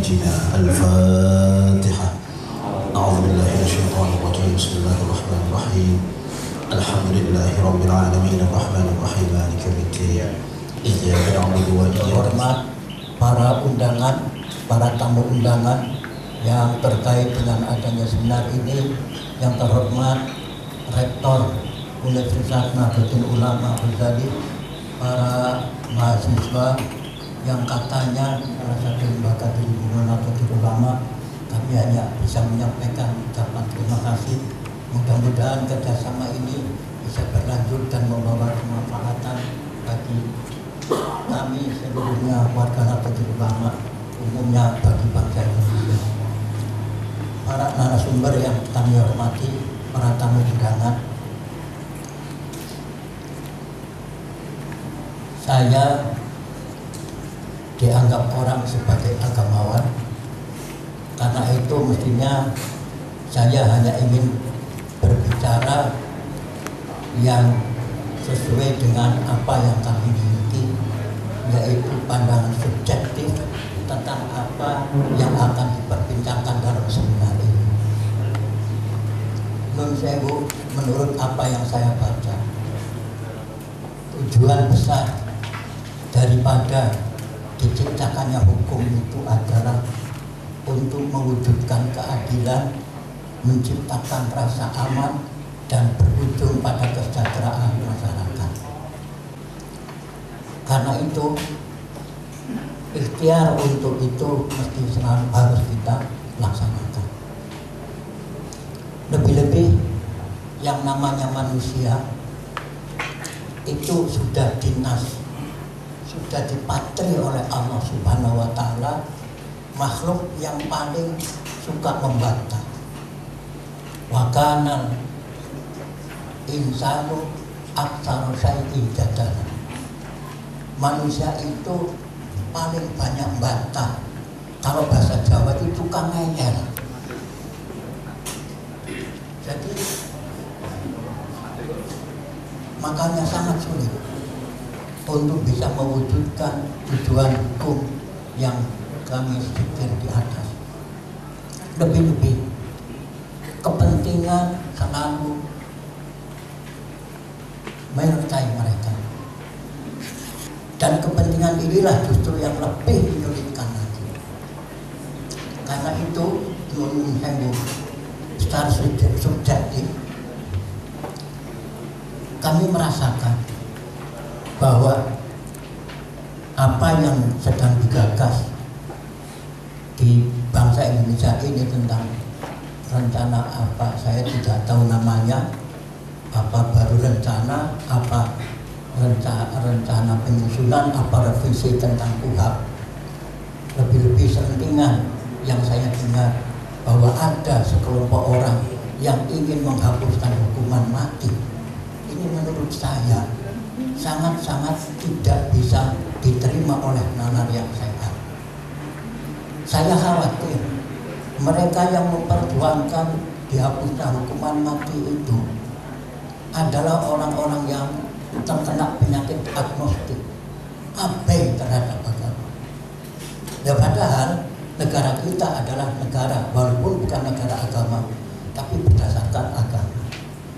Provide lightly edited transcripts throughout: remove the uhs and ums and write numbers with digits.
سيدنا الفاتحة. أعوذ بالله من الشيطان الرجيم. بسم الله الرحمن الرحيم. الحمد لله رب العالمين الرحمن الرحيم مالك يوم الدين إياك نعبد وإياك Hormat para undangan, para tamu undangan yang terkait dengan adanya seminar ini, yang terhormat Rektor Universitas Nahdlatul Ulama Ghazali, para mahasiswa yang katanya salah satu lembaga di lingkungan Nahdlatul Ulama, kami hanya bisa menyampaikan ucapan terima kasih. Mudah-mudahan kerjasama ini bisa berlanjut dan membawa kemanfaatan bagi kami seluruhnya warga Nahdlatul Ulama, umumnya bagi bangsa Indonesia. Para narasumber yang kami hormati, para tamu undangan, saya dianggap orang sebagai agamawan. Karena itu mestinya saya hanya ingin berbicara yang sesuai dengan apa yang kami miliki, yaitu pandangan subjektif tentang apa yang akan diperbincangkan dalam seminar ini. Nun sewu, menurut apa yang saya baca, tujuan besar daripada diciptakannya hukum itu adalah untuk mewujudkan keadilan, menciptakan rasa aman, dan berujung pada kesejahteraan masyarakat. Karena itu, ikhtiar untuk itu mesti selalu harus kita laksanakan. Lebih-lebih yang namanya manusia itu sudah dinas, sudah dipatri oleh Allah Subhanahu wa Ta'ala, makhluk yang paling suka membantah. Wa kana insanu aktsara syai'in jadala. Manusia itu paling banyak bantah. Kalau bahasa Jawa itu tukang ngeyel. Jadi makanya sangat sulit untuk bisa mewujudkan tujuan hukum yang kami pikir di atas. Lebih-lebih kepentingan selalu menyertai mereka, dan kepentingan inilah justru yang lebih menyulitkan lagi. Karena itu secara subjektif kami merasakan bahwa apa yang sedang digagas di bangsa Indonesia ini tentang rencana apa, saya tidak tahu namanya, apa baru rencana, apa rencana penyusunan, apa revisi tentang KUHP. Lebih-lebih selentingan yang saya dengar bahwa ada sekelompok orang yang ingin menghapuskan hukuman mati. Ini menurut saya sangat-sangat tidak bisa diterima oleh nalar yang sehat. Saya khawatir mereka yang memperjuangkan dihapusnya hukuman mati itu adalah orang-orang yang terkena penyakit agnostik, abai terhadap agama. Ya, padahal negara kita adalah negara, walaupun bukan negara agama, tapi berdasarkan agama.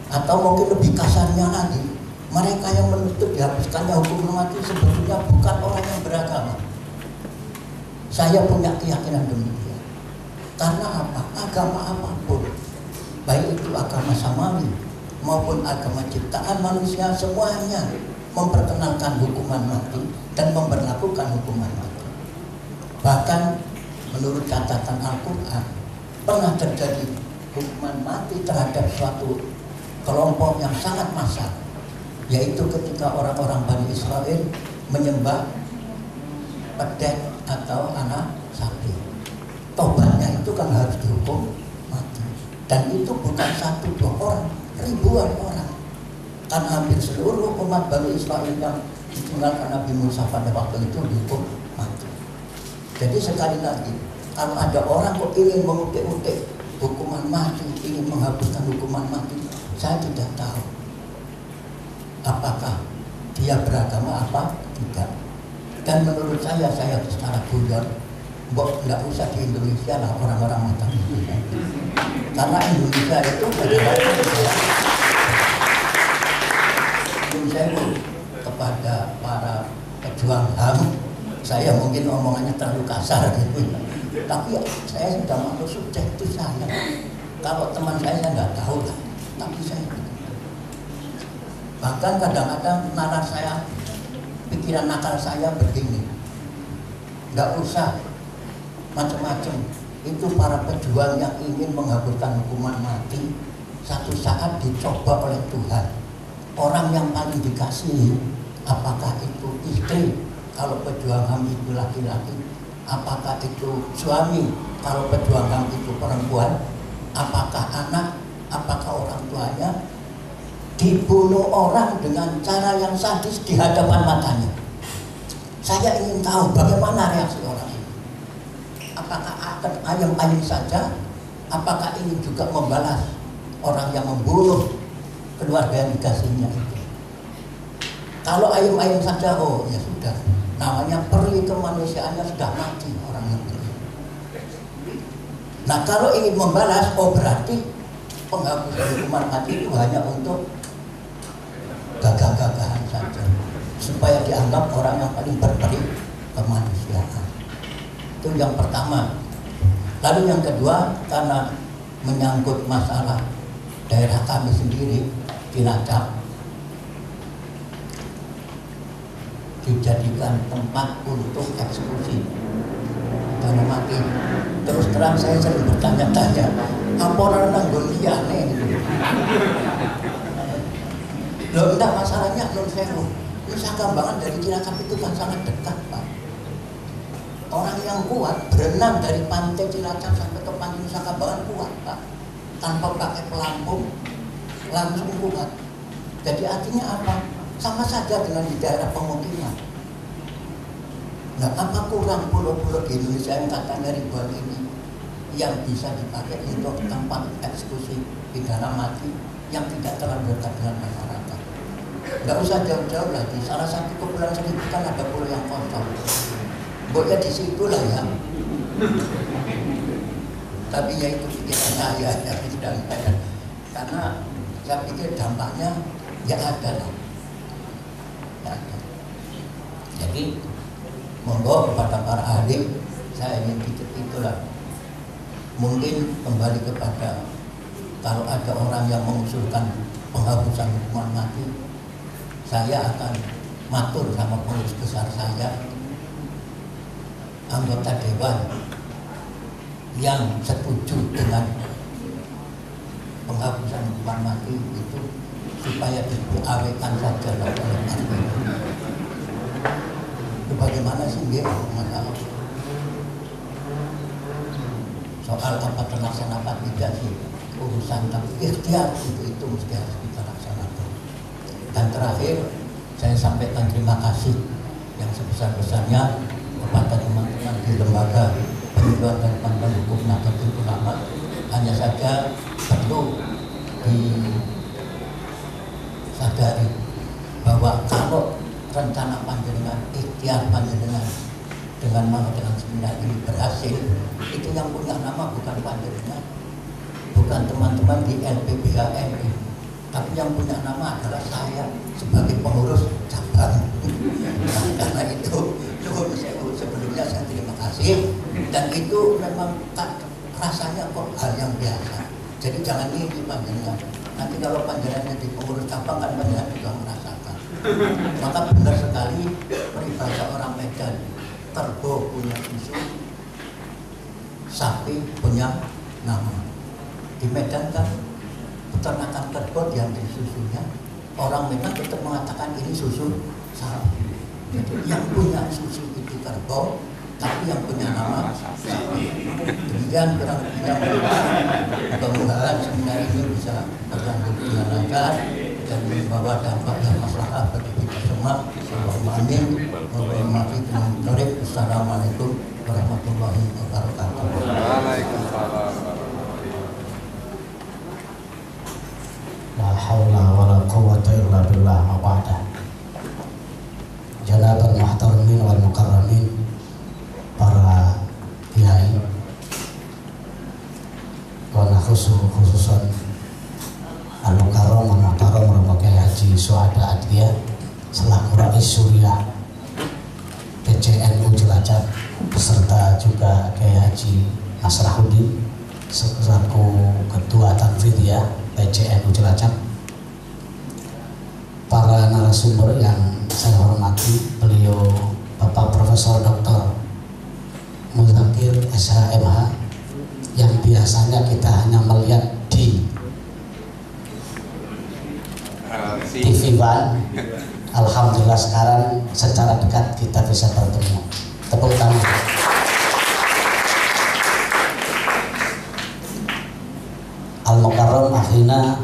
Atau mungkin lebih kasarnya lagi, mereka yang menuntut dihapuskannya hukuman mati sebetulnya bukan orang yang beragama. Saya punya keyakinan demikian. Karena apa? Agama apapun, baik itu agama samawi maupun agama ciptaan manusia, semuanya memperkenalkan hukuman mati dan memberlakukan hukuman mati. Bahkan menurut catatan Al-Quran, pernah terjadi hukuman mati terhadap suatu kelompok yang sangat massal, yaitu ketika orang-orang Bani Israel menyembah pedek atau anak sapi. Tobatnya itu kan harus dihukum mati, dan itu bukan satu dua orang, ribuan orang. Kan hampir seluruh umat Bani Israel yang ditinggalkan Nabi Musa pada waktu itu dihukum mati. Jadi sekali lagi, kalau ada orang kok ingin mengutik-utik hukuman mati, ingin menghapuskan hukuman mati, saya tidak tahu apakah dia beragama apa tidak. Dan menurut saya secara guyon Mbok nggak usah di Indonesia lah orang-orang macam itu. Karena Indonesia itu Indonesia itu kepada para pejuang HAM, saya mungkin omongannya terlalu kasar gitu. Tapi saya sudah masuk subjek itu saya. Kalau teman saya nggak tahu lah, tapi saya bahkan kadang-kadang nalar saya, pikiran nakal saya begini, nggak usah macam-macam. Itu para pejuang yang ingin menghapuskan hukuman mati satu saat dicoba oleh Tuhan. Orang yang paling dikasihi, apakah itu istri kalau pejuang HAM itu laki-laki, apakah itu suami kalau pejuang HAM itu perempuan, apakah anak, apakah orang tuanya, dibunuh orang dengan cara yang sadis di hadapan matanya. Saya ingin tahu bagaimana reaksi orang ini. Apakah akan ayam-ayam saja? Apakah ini juga membalas orang yang membunuh keluarga yang dikasihnya itu? Kalau ayam-ayam saja, oh ya sudah, namanya peri kemanusiaannya sudah mati orang yang ini. Nah kalau ingin membalas, oh berarti penghapusan hukuman mati itu hanya untuk gagah-gagahan saja, supaya dianggap orang yang paling berperi kemanusiaan. Itu yang pertama. Lalu yang kedua, karena menyangkut masalah daerah kami sendiri, Cilacap, dijadikan tempat untuk eksekusi karena mati. Terus terang saya sering bertanya-tanya, apa orang nanggung liane gitu. Loh enggak, masalahnya non sewu. Nusa Kambangan dari Cilacap itu kan sangat dekat, Pak. Orang yang kuat berenang dari pantai Cilacap sampai ke pantai Nusa Kambangan kuat, Pak. Tanpa pakai pelampung, langsung kuat. Jadi artinya apa? Sama saja dengan di daerah pemukiman. Nah, apa kurang pulau-pulau di Indonesia yang katanya ribuan ini yang bisa dipakai untuk tempat eksekusi pidana mati yang tidak terlalu dekat dengan masyarakat? Nggak usah jauh-jauh lagi. Salah satu kepulauan Seribu kan ada pulau yang kosong. Boleh di situ lah ya. Tapi ya itu pikiran saya ya, tidak ada. Karena saya pikir dampaknya ya ada lah. Ya ada. Jadi monggo kepada para ahli, saya ingin titip itulah. Mungkin kembali kepada kalau ada orang yang mengusulkan penghapusan hukuman mati, saya akan matur sama pengurus besar saya, anggota dewan yang setuju dengan penghapusan hukuman mati itu supaya diawetkan saja oleh partai. Itu bagaimana sih dia masalah soal apa terlaksana apa tidak sih urusan, tapi ikhtiar itu mesti harus kita laksanakan. Dan terakhir saya sampaikan terima kasih yang sebesar-besarnya kepada teman-teman di lembaga penyuluhan dan panduan hukum Nahdlatul Ulama. Hanya saja perlu disadari bahwa kalau rencana panjenengan, ikhtiar panjenengan dengan mengadakan seminar ini berhasil, itu yang punya nama bukan panjenengan, bukan teman-teman di LPBHMI, tapi yang punya nama adalah saya sebagai pengurus cabang. Nah, karena itu sebelumnya saya terima kasih, dan itu memang rasanya kok hal yang biasa. Jadi jangan ngiri panjenengan. Nanti kalau panjenengan di pengurus cabang kan panjenengan juga merasakan. Maka benar sekali peribahasa orang Medan, kerbau punya susu, sapi punya nama. Di Medan kan peternakan kerbau diambil susunya, orang Medan tetap mengatakan ini susu sapi. Jadi yang punya susu itu kerbau, tapi yang punya nama sapi. Demikian kurang lebih, mudah-mudahan seminar ini bisa berlanjut dengan lancar dan membawa dampak yang maslahat bagi kita semua. Assalamualaikum warahmatullahi wabarakatuh. Waalaikumsalam. La haula wala quwwata illa billah ma ba'da. Janabal muhtaramin wal mukarramin, para khususan Al-Mukarram Bapak Haji Suhada Adria selaku Rais Surya PCNU Cilacap, beserta juga Kiai Haji Nasrahuddin selaku Ketua Tanfidiyah PCNU Cilacap, para narasumber yang saya hormati, beliau Bapak Profesor Dr. Muzakir SHMH yang biasanya kita hanya melihat di TV One. Alhamdulillah sekarang secara dekat kita bisa bertemu. Tepuk tangan. Al-Mukarram akhirnya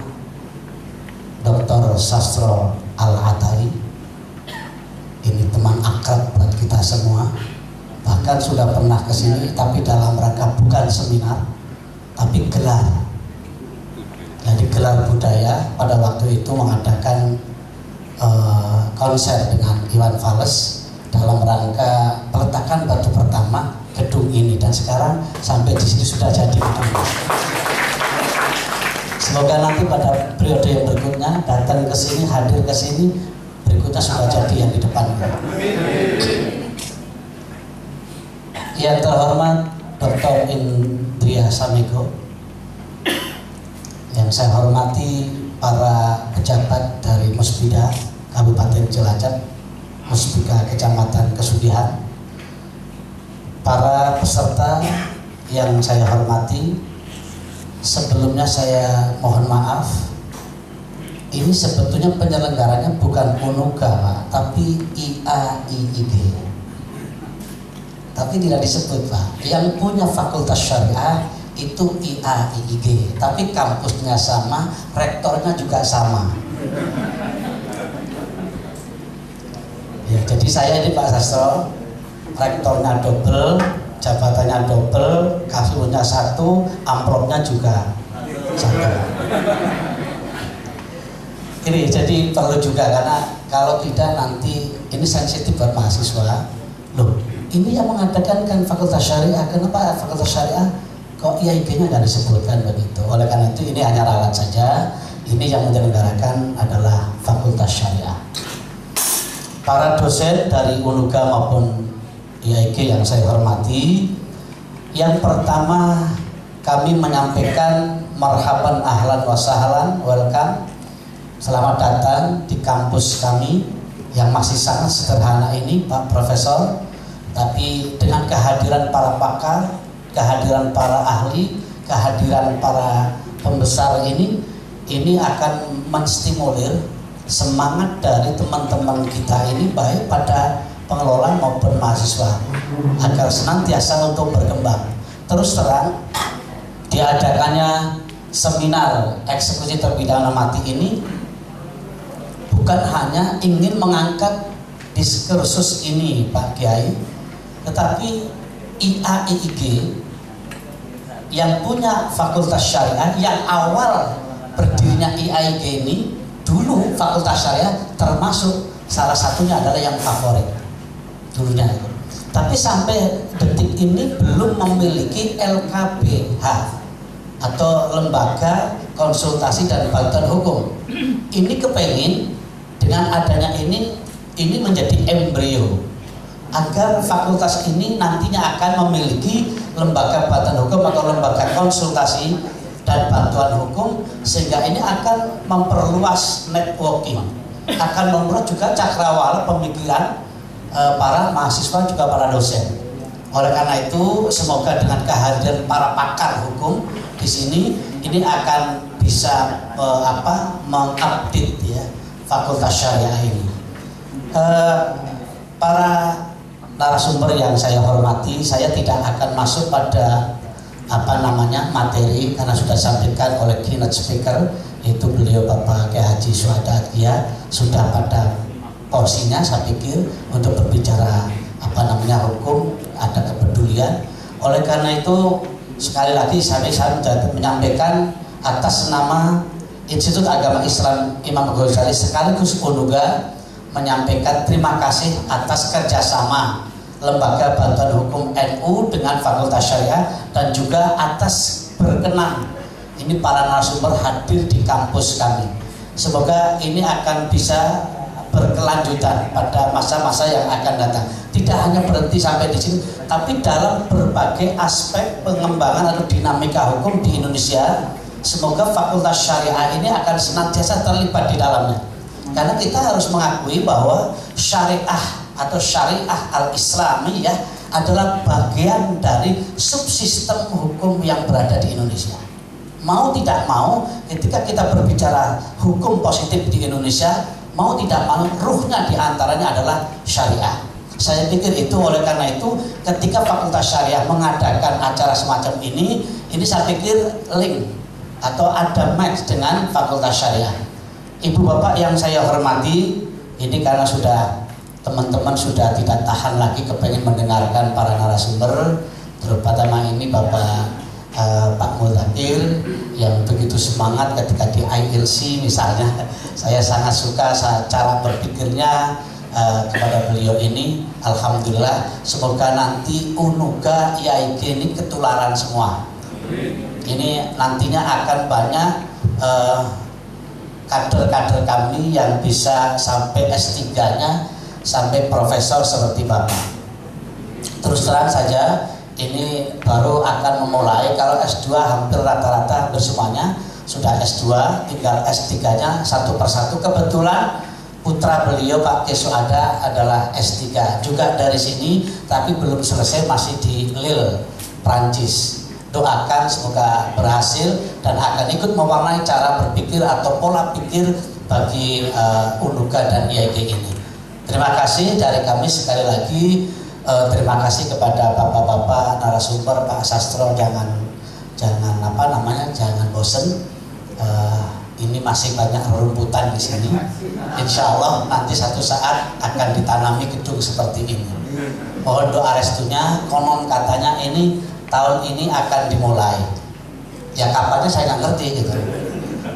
Dr. Sastro Al-Atai, ini teman akrab buat kita semua, bahkan sudah pernah ke sini tapi dalam rangka bukan seminar tapi gelar. Jadi gelar budaya pada waktu itu mengadakan konser dengan Iwan Fals dalam rangka peletakan batu pertama gedung ini, dan sekarang sampai di sini sudah jadi gedung. Semoga nanti pada periode yang berikutnya datang ke sini, hadir ke sini, berikutnya sudah jadi yang di depan. Yang terhormat Dr. Indria Samiko, yang saya hormati para pejabat dari Musbida Kabupaten Cilacap, Musbika Kecamatan Kesugihan, para peserta yang saya hormati. Sebelumnya saya mohon maaf, ini sebetulnya penyelenggaranya bukan UNUGA Pak, tapi IAIIG. Tapi tidak disebut Pak, yang punya fakultas syariah itu IAIIG, tapi kampusnya sama, rektornya juga sama. Ya, jadi saya ini Pak Sastro, rektornya double, jabatannya double, kasurnya satu, amplopnya juga satu. Ini jadi perlu juga, karena kalau tidak nanti ini sensitif buat mahasiswa. Loh, ini yang mengadakan kan fakultas syariah, kenapa fakultas syariah kok IAIG-nya nggak disebutkan begitu? Oleh karena itu ini hanya ralat saja. Ini yang menyelenggarakan adalah fakultas syariah. Para dosen dari UNUGA maupun IAIG yang saya hormati, yang pertama kami menyampaikan marhaban ahlan wa sahlan, welcome, selamat datang di kampus kami yang masih sangat sederhana ini Pak Profesor, tapi dengan kehadiran para pakar, kehadiran para ahli, kehadiran para pembesar ini akan menstimulir semangat dari teman-teman kita ini, baik pada pengelola maupun mahasiswa, agar senantiasa untuk berkembang. Terus terang, diadakannya seminar eksekusi terpidana mati ini bukan hanya ingin mengangkat diskursus ini Pak Kiai, tetapi IAIIG yang punya fakultas syariah, yang awal berdirinya IAIIG ini dulu fakultas syariah termasuk salah satunya adalah yang favorit dulunya, tapi sampai detik ini belum memiliki LKBH atau lembaga konsultasi dan bantuan hukum. Ini kepengen dengan adanya ini menjadi embrio agar fakultas ini nantinya akan memiliki lembaga bantuan hukum atau lembaga konsultasi dan bantuan hukum, sehingga ini akan memperluas networking, akan memperluas juga cakrawala pemikiran para mahasiswa juga para dosen. Oleh karena itu semoga dengan kehadiran para pakar hukum di sini ini akan bisa mengupdate ya fakultas syariah ini. Para narasumber yang saya hormati, saya tidak akan masuk pada materi karena sudah disampaikan oleh keynote speaker, itu beliau Bapak Kiai Haji Suhada Adria sudah pada porsinya, saya pikir untuk berbicara hukum, ada kepedulian. Oleh karena itu sekali lagi saya menyampaikan atas nama Institut Agama Islam Imam Ghazali sekaligus UNUGA menyampaikan terima kasih atas kerjasama Lembaga Bantuan Hukum NU dengan Fakultas Syariah, dan juga atas berkenan ini para narasumber hadir di kampus kami. Semoga ini akan bisa berkelanjutan pada masa-masa yang akan datang. Tidak hanya berhenti sampai di sini, tapi dalam berbagai aspek pengembangan atau dinamika hukum di Indonesia, semoga Fakultas Syariah ini akan senantiasa terlibat di dalamnya. Karena kita harus mengakui bahwa syariah atau syariah al-Islamiyah adalah bagian dari subsistem hukum yang berada di Indonesia. Mau tidak mau, ketika kita berbicara hukum positif di Indonesia, mau tidak mau ruhnya diantaranya adalah syariah. Saya pikir itu, oleh karena itu ketika Fakultas Syariah mengadakan acara semacam ini saya pikir link atau ada match dengan Fakultas Syariah. Ibu bapak yang saya hormati, ini karena sudah teman-teman sudah tidak tahan lagi kepengen mendengarkan para narasumber, terutama ini Bapak Pak Mudzakkir yang begitu semangat ketika di ILC misalnya. Saya sangat suka cara berpikirnya kepada beliau ini. Alhamdulillah, semoga nanti UNUGA IAIG ini ketularan semua. Ini nantinya akan banyak kader-kader kami yang bisa sampai S3-nya, sampai profesor seperti Bapak. Terus terang saja, ini baru akan memulai. Kalau S2 hampir rata-rata hampir semuanya sudah S2, tinggal S3-nya satu persatu. Kebetulan putra beliau Pak Kesuada adalah S3 juga dari sini, tapi belum selesai, masih di Lille, Prancis. Doakan semoga berhasil dan akan ikut mewarnai cara berpikir atau pola pikir bagi UNUGA dan IAIG ini. Terima kasih dari kami sekali lagi. Terima kasih kepada bapak-bapak narasumber, Pak Sastro, jangan bosen. Ini masih banyak rerumputan di sini. Insya Allah nanti satu saat akan ditanami gedung seperti ini. Mohon doa restunya. Konon katanya ini tahun ini akan dimulai. Ya kapannya saya nggak ngerti gitu.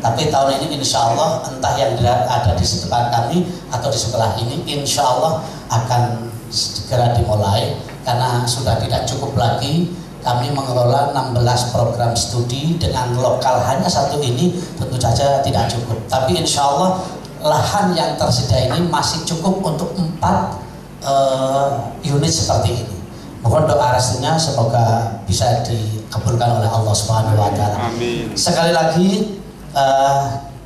Tapi tahun ini insya Allah, entah yang ada di sebelah kami atau di sebelah ini, insya Allah akan segera dimulai. Karena sudah tidak cukup lagi kami mengelola 16 program studi dengan lokal hanya satu ini, tentu saja tidak cukup. Tapi insya Allah lahan yang tersedia ini masih cukup untuk 4 unit seperti ini. Mohon doa restunya, semoga bisa dikabulkan oleh Allah Subhanahu wa Ta'ala. Sekali lagi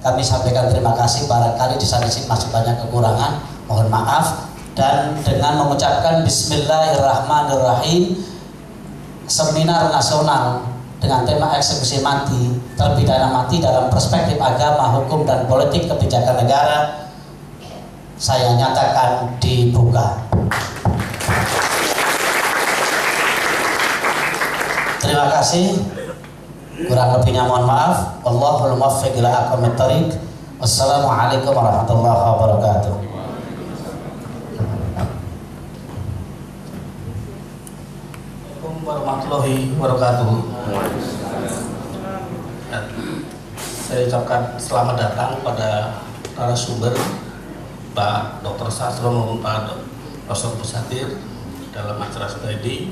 kami sampaikan terima kasih. Barangkali di sana sini masih banyak kekurangan, mohon maaf. Dan dengan mengucapkan Bismillahirrahmanirrahim, seminar nasional dengan tema eksekusi mati, terpidana mati dalam perspektif agama, hukum, dan politik kebijakan negara, saya nyatakan dibuka. Terima kasih. Kurang lebihnya mohon maaf. Wallahul muwaffiq ila aqwamit thoriq. Wassalamualaikum warahmatullahi wabarakatuh. Assalamualaikum warahmatullahi wabarakatuh. Saya ucapkan selamat datang pada narasumber Pak Dr. Sastro maupun Pak Profesor Mudzakkir dalam acara studi.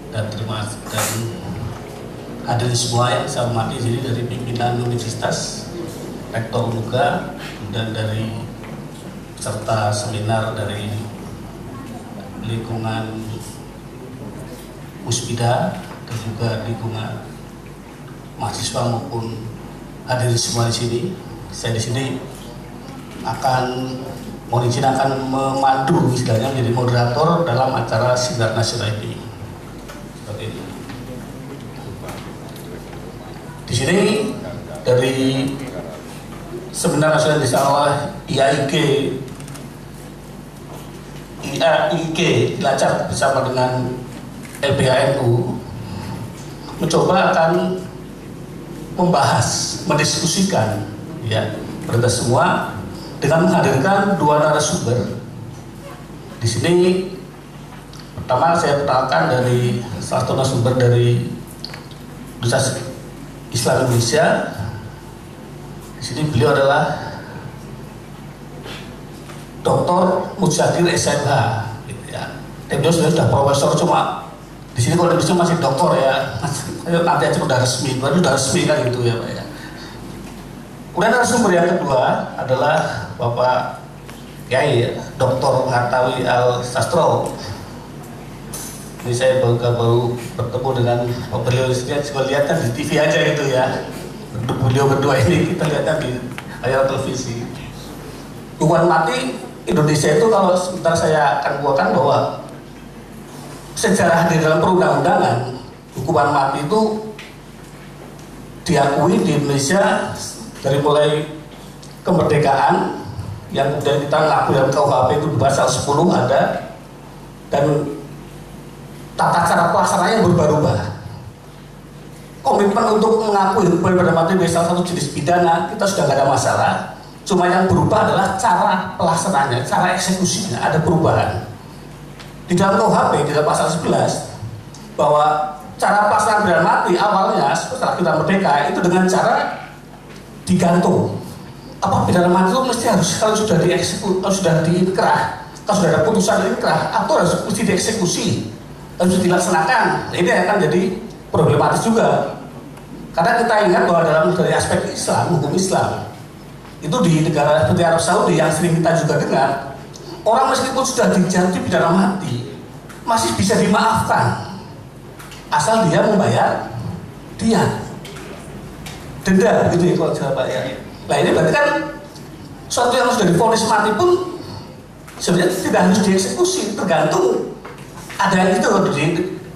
Dan terima kasih dan hadir semua yang saya hormati di sini, dari pimpinan universitas, rektor UNUGA, dan dari peserta seminar dari lingkungan Muspida dan juga lingkungan mahasiswa maupun hadir semua di sini. Saya di sini akan memandu istilahnya menjadi moderator dalam acara seminar nasional ini. Di sini dari seminar nasional insya Allah IAIG Cilacap bersama dengan LBHNU mencoba akan membahas, mendiskusikan ya berita semua dengan menghadirkan 2 narasumber. Di sini pertama saya perkenalkan dari salah satu narasumber dari Universitas Islam Indonesia. Di sini beliau adalah Dr. Mudzakkir SMH, gitu ya. Dan beliau sudah profesor, cuma Di sini kalau Indonesia masih doktor ya, nanti aja udah resmi, baru udah resmi kan gitu ya Pak ya. Kemudian narasumber yang kedua adalah Bapak Kiai Dr. Hartawi Al Sastro. Ini saya baru bertemu dengan beliau, saya lihat kan di TV aja gitu ya. Beliau berdua ini kita lihatnya di layar televisi. Hukuman mati Indonesia itu kalau sebentar saya akan buatkan bahwa sejarah di dalam perundang-undangan hukuman mati itu diakui di Indonesia dari mulai kemerdekaan yang kemudian kita ngaku dalam KUHP itu di pasal 10 ada, dan tata cara pelaksananya berubah-ubah. Komitmen untuk mengakui hukuman pada mati menjadi salah satu jenis pidana kita sudah nggak ada masalah. Cuma yang berubah adalah cara pelaksananya, cara eksekusinya ada perubahan. Di dalam KUHP di dalam pasal 11 bahwa cara pelaksanaan pidana mati awalnya setelah kita merdeka itu dengan cara digantung. Apa pidana mati itu mesti harus kalau sudah dieksekusi, kalau sudah diikrah, kalau sudah ada putusan ikrah, atau harus mesti dieksekusi, harus dilaksanakan. Ini akan jadi problematis juga. Karena kita ingat bahwa dalam dari aspek Islam, hukum Islam itu di negara seperti Arab Saudi yang sering kita juga dengar, orang meskipun sudah dijatuhi pidana mati masih bisa dimaafkan asal dia membayar diat, denda gitu ya kalau cara Pak ya. Nah ini berarti kan suatu yang sudah divonis mati pun sebenarnya tidak harus dieksekusi, tergantung ada yang itu.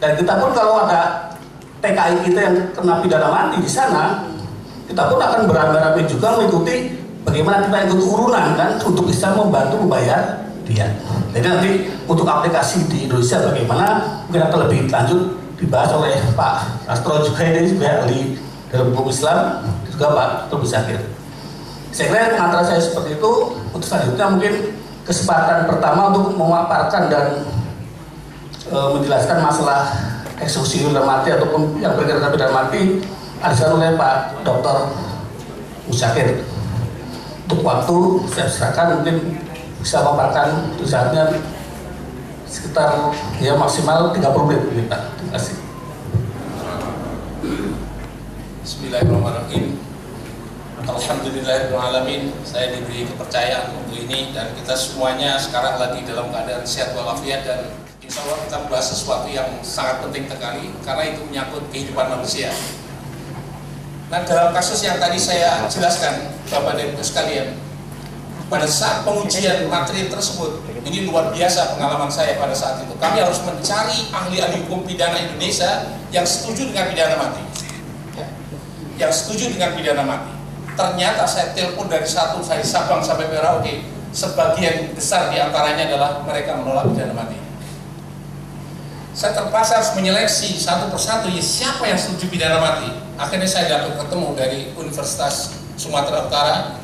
Dan kita pun kalau ada TKI kita yang kena pidana mati di sana, kita pun akan beramai-ramai juga mengikuti bagaimana kita ikut urunan kan untuk bisa membantu membayar diat. Jadi nanti untuk aplikasi di Indonesia bagaimana mungkin akan lebih lanjut dibahas oleh Pak Astro juga, ini juga ahli dalam hukum Islam, juga Pak Tubuh Syakir. Saya kira pengantar saya seperti itu. Untuk selanjutnya mungkin kesempatan pertama untuk memaparkan dan menjelaskan masalah eksekusi pidana mati ataupun yang berkaitan pidana mati ada oleh Pak Dr. Musyakir. Untuk waktu saya serahkan, mungkin bisa memaparkan untuk saatnya sekitar ya maksimal 30 menit Pak. Terima kasih. Bismillahirrahmanirrahim. Alhamdulillahirrahmanirrahim. Saya diberi kepercayaan untuk ini dan kita semuanya sekarang lagi dalam keadaan sehat walafiat, dan insya Allah kita membahas sesuatu yang sangat penting sekali karena itu menyangkut kehidupan manusia. Nah, dalam kasus yang tadi saya jelaskan, Bapak dan Ibu sekalian, pada saat pengujian materi tersebut, ini luar biasa pengalaman saya pada saat itu. Kami harus mencari ahli-ahli hukum pidana Indonesia yang setuju dengan pidana mati, yang setuju dengan pidana mati. Ternyata saya telepon dari Sabang sampai Merauke, sebagian besar diantaranya adalah mereka menolak pidana mati. Saya terpaksa harus menyeleksi satu persatu, ya siapa yang setuju pidana mati. Akhirnya saya dapat ketemu dari Universitas Sumatera Utara,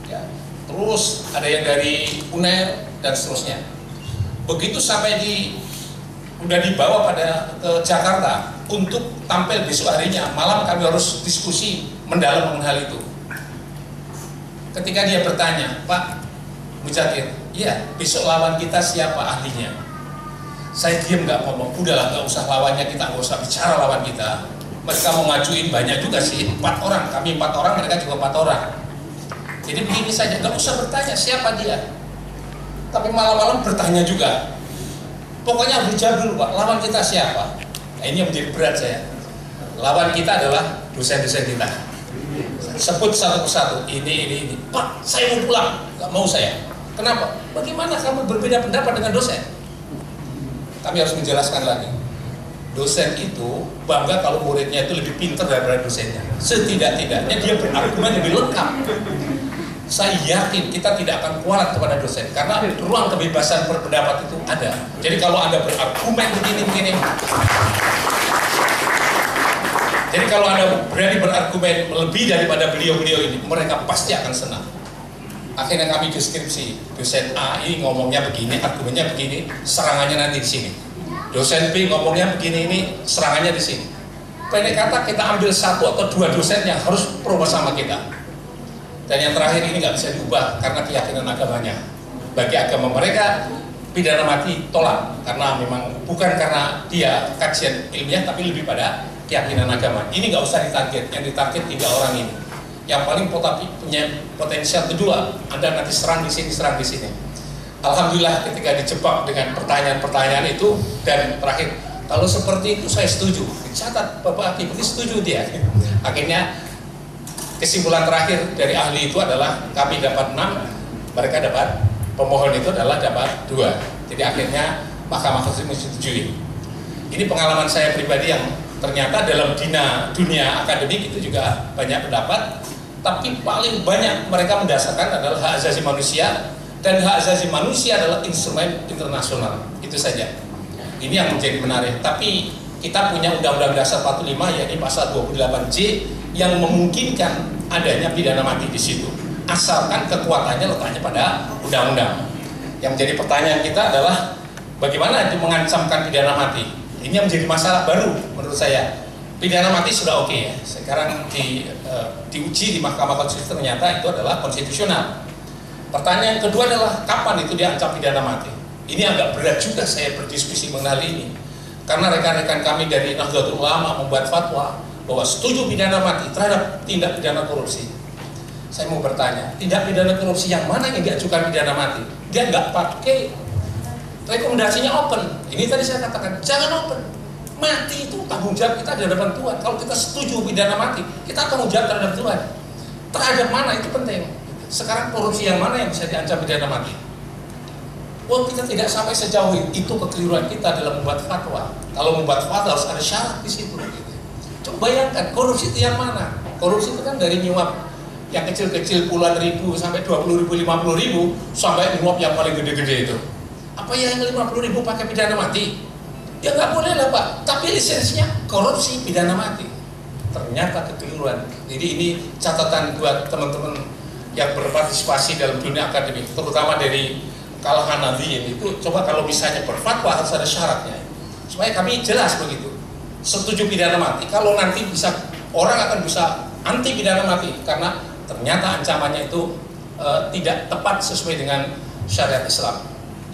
ya. Terus ada yang dari UNER dan seterusnya. Begitu sampai udah dibawa ke Jakarta untuk tampil besok harinya, malam kami harus diskusi mendalam mengenai hal itu. Ketika dia bertanya, Pak Mujadir, iya besok lawan kita siapa ahlinya? Saya diam nggak ngomong, udahlah nggak usah lawannya, kita nggak usah bicara lawan kita. Mereka mau ngajuin banyak juga sih, 4 orang, kami 4 orang, mereka juga 4 orang. Jadi begini saja, nggak usah bertanya siapa dia. Tapi malam-malam bertanya juga. Pokoknya harus dijawab dulu Pak, lawan kita siapa? Nah, ini yang menjadi berat saya. Lawan kita adalah dosen-dosen kita. Sebut satu persatu, ini. Pak, saya mau pulang, nggak mau saya. Kenapa? Bagaimana kamu berbeda pendapat dengan dosen? Kami harus menjelaskan lagi. Dosen itu bangga kalau muridnya itu lebih pintar daripada dosennya. Setidak-tidaknya dia berargumen lebih lengkap. Saya yakin kita tidak akan kuat kepada dosen karena ruang kebebasan berpendapat itu ada. Jadi kalau Anda berargumen begini. Jadi kalau Anda berani berargumen lebih daripada beliau-beliau ini, mereka pasti akan senang. Akhirnya kami deskripsi, dosen A ini ngomongnya begini, argumennya begini, serangannya nanti di sini. Dosen B ngomongnya begini, ini serangannya di sini. Pendek kata kita ambil 1 atau 2 dosen yang harus pro sama kita. Dan yang terakhir ini nggak bisa diubah karena keyakinan agamanya. Bagi agama mereka, pidana mati tolak, karena memang bukan karena dia kajian ilmiah, tapi lebih pada keyakinan agama. Ini nggak usah ditarget, yang ditarget 3 orang ini. Yang paling punya potensial kedua, Anda nanti serang di sini, serang di sini. Alhamdulillah ketika dijebak dengan pertanyaan-pertanyaan itu, dan terakhir, kalau seperti itu saya setuju. Dicatat Bapak Aki, setuju dia. Akhirnya kesimpulan terakhir dari ahli itu adalah kami dapat 6, mereka dapat, pemohon itu adalah dapat 2. Jadi akhirnya Mahkamah Konstitusi menyetujui. Ini pengalaman saya pribadi yang ternyata dalam dunia akademik itu juga banyak pendapat, tapi paling banyak mereka mendasarkan adalah hak asasi manusia, dan hak asasi manusia adalah instrumen internasional. Itu saja. Ini yang menjadi menarik. Tapi kita punya Undang-Undang Dasar 45, yakni pasal 28J yang memungkinkan adanya pidana mati di situ, asalkan kekuatannya letaknya pada undang-undang. Yang menjadi pertanyaan kita adalah bagaimana itu mengancamkan pidana mati. Ini yang menjadi masalah baru menurut saya. Pidana mati sudah oke ya. Sekarang diuji di Mahkamah Konstitusi ternyata itu adalah konstitusional. Pertanyaan kedua adalah kapan itu diancam pidana mati. Ini agak berat juga saya berdiskusi mengenai ini, karena rekan-rekan kami dari Nahdlatul Ulama membuat fatwa bahwa setuju pidana mati terhadap tindak pidana korupsi. Saya mau bertanya, tindak pidana korupsi yang mana yang diajukan pidana mati? Dia nggak pakai rekomendasinya open. Ini tadi saya katakan, jangan open. Mati itu tanggung jawab kita di hadapan Tuhan. Kalau kita setuju pidana mati, kita tanggung jawab terhadap Tuhan. Terhadap mana itu penting. Sekarang korupsi yang mana yang bisa diancam pidana mati? Wah, kita tidak sampai sejauh itu kekeliruan kita dalam membuat fatwa. Kalau membuat fatwa harus ada syarat di situ. Coba bayangkan, korupsi itu yang mana? Korupsi itu kan dari nyuap yang kecil-kecil puluhan ribu sampai 20.000, 50.000, sampai nyuap yang paling gede-gede itu. Apa yang 50.000 pakai pidana mati? Ya nggak boleh lah Pak, tapi lisensinya korupsi pidana mati. Ternyata kekeliruan. Jadi ini catatan buat teman-teman yang berpartisipasi dalam dunia akademik, terutama dari kalangan Nahdliyin itu. Coba kalau misalnya berfatwa harus ada syaratnya, supaya kami jelas begitu. Setuju pidana mati, kalau nanti bisa orang akan bisa anti pidana mati karena ternyata ancamannya itu tidak tepat sesuai dengan syariat Islam.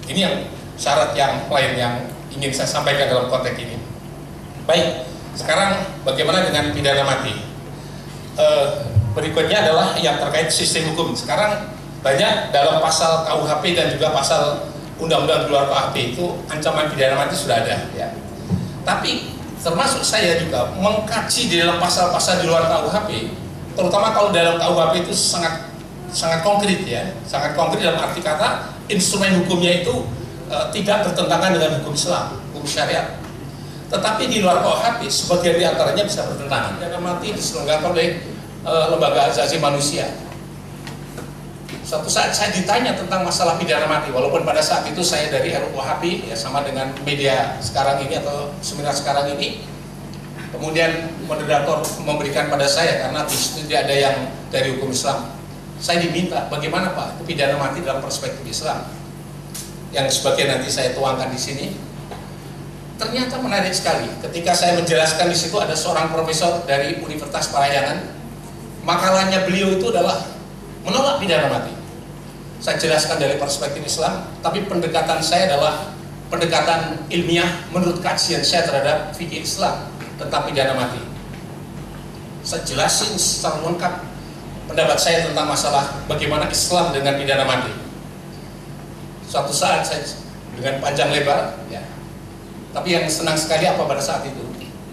Ini yang syarat yang lain yang ingin saya sampaikan dalam konteks ini. Baik, sekarang bagaimana dengan pidana mati? Berikutnya adalah yang terkait sistem hukum. Sekarang banyak dalam pasal KUHP dan juga pasal undang-undang di luar KUHP itu ancaman pidana mati sudah ada. Ya. Tapi termasuk saya juga mengkaji di dalam pasal-pasal di luar KUHP, terutama kalau dalam KUHP itu sangat konkret ya, sangat konkret dalam arti kata instrumen hukumnya itu tidak bertentangan dengan hukum Islam, hukum syariat. Tetapi di luar KUHP sebagian di antaranya bisa bertentangan. Pidana mati diselenggarakan oleh lembaga hak asasi manusia. Suatu saat saya ditanya tentang masalah pidana mati, walaupun pada saat itu saya dari RUKHP ya, sama dengan media sekarang ini atau seminar sekarang ini. Kemudian moderator memberikan pada saya karena di situ tidak ada yang dari hukum Islam. Saya diminta bagaimana Pak pidana mati dalam perspektif Islam, yang sebagian nanti saya tuangkan di sini. Ternyata menarik sekali. Ketika saya menjelaskan di situ ada seorang profesor dari Universitas Parahyangan, makalahnya beliau itu adalah menolak pidana mati. Saya jelaskan dari perspektif Islam, tapi pendekatan saya adalah pendekatan ilmiah menurut kajian saya terhadap fikih Islam tentang pidana mati. Saya jelasin secara lengkap pendapat saya tentang masalah bagaimana Islam dengan pidana mati. Suatu saat saya dengan panjang lebar, ya. Tapi yang senang sekali apa pada saat itu?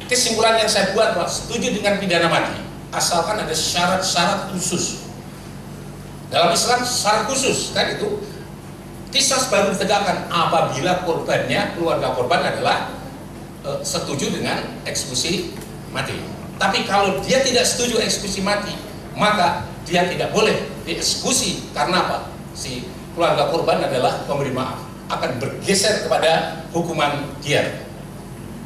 Kesimpulan yang saya buat, setuju dengan pidana mati, asalkan ada syarat-syarat khusus. Dalam Islam syarat khusus kan itu, qisas baru ditegakkan apabila korbannya, keluarga korban adalah setuju dengan eksekusi mati. Tapi kalau dia tidak setuju eksekusi mati, maka dia tidak boleh dieksekusi. Karena apa? Si keluarga korban adalah pemberi maaf, akan bergeser kepada hukuman diat.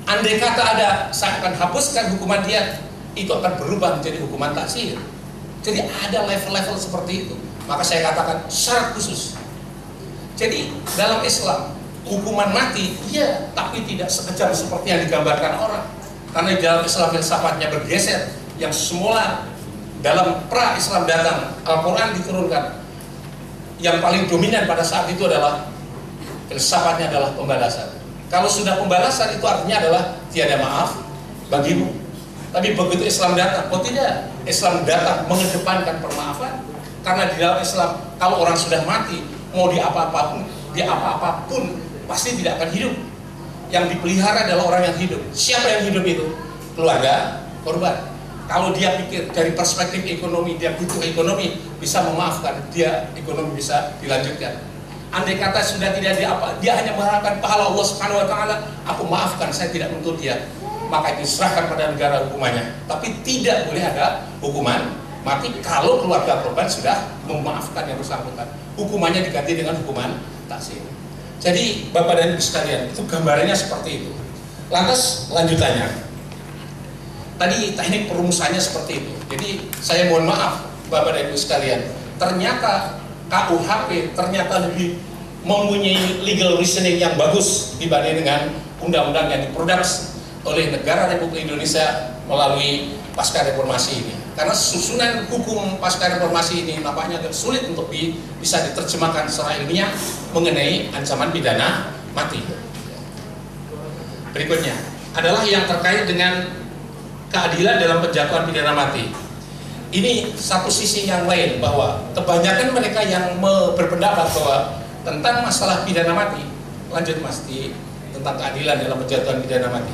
Andai kata ada, saya akan hapuskan hukuman diat, itu akan berubah menjadi hukuman taksir. Jadi ada level-level seperti itu. Maka saya katakan syarat khusus. Jadi dalam Islam hukuman mati iya, tapi tidak sekejam seperti yang digambarkan orang. Karena di dalam Islam filsafatnya bergeser. Yang semula dalam pra-Islam datang, Al-Quran diturunkan. Yang paling dominan pada saat itu adalah filsafatnya adalah pembalasan. Kalau sudah pembalasan itu artinya adalah tiada maaf bagimu. Tapi begitu Islam datang, oh tidak, Islam datang mengedepankan permaafan. Karena di dalam Islam, kalau orang sudah mati, mau di apa-apapun pasti tidak akan hidup. Yang dipelihara adalah orang yang hidup. Siapa yang hidup itu? Keluarga korban. Kalau dia pikir dari perspektif ekonomi, dia butuh ekonomi, bisa memaafkan, dia ekonomi bisa dilanjutkan. Andai kata sudah tidak dia hanya mengharapkan pahala Allah Subhanahu wa taala, aku maafkan, saya tidak menuntut dia. Maka itu diserahkan pada negara hukumannya. Tapi tidak boleh ada hukuman mati kalau keluarga korban sudah memaafkan yang bersangkutan. Hukumannya diganti dengan hukuman taksir. Jadi Bapak dan Ibu sekalian, itu gambarannya seperti itu. Lantas lanjutannya. Tadi teknik perumusannya seperti itu. Jadi saya mohon maaf Bapak dan Ibu sekalian, ternyata KUHP ternyata lebih mempunyai legal reasoning yang bagus dibanding dengan undang-undang yang diproduksi oleh negara Republik Indonesia melalui pasca reformasi ini. Karena susunan hukum pasca reformasi ini nampaknya agak sulit untuk bisa diterjemahkan secara ilmiah mengenai ancaman pidana mati. Berikutnya adalah yang terkait dengan keadilan dalam penjatuhan pidana mati. Ini satu sisi yang lain, bahwa kebanyakan mereka yang berpendapat bahwa tentang masalah pidana mati, lanjut Mas, tentang keadilan dalam penjatuhan pidana mati.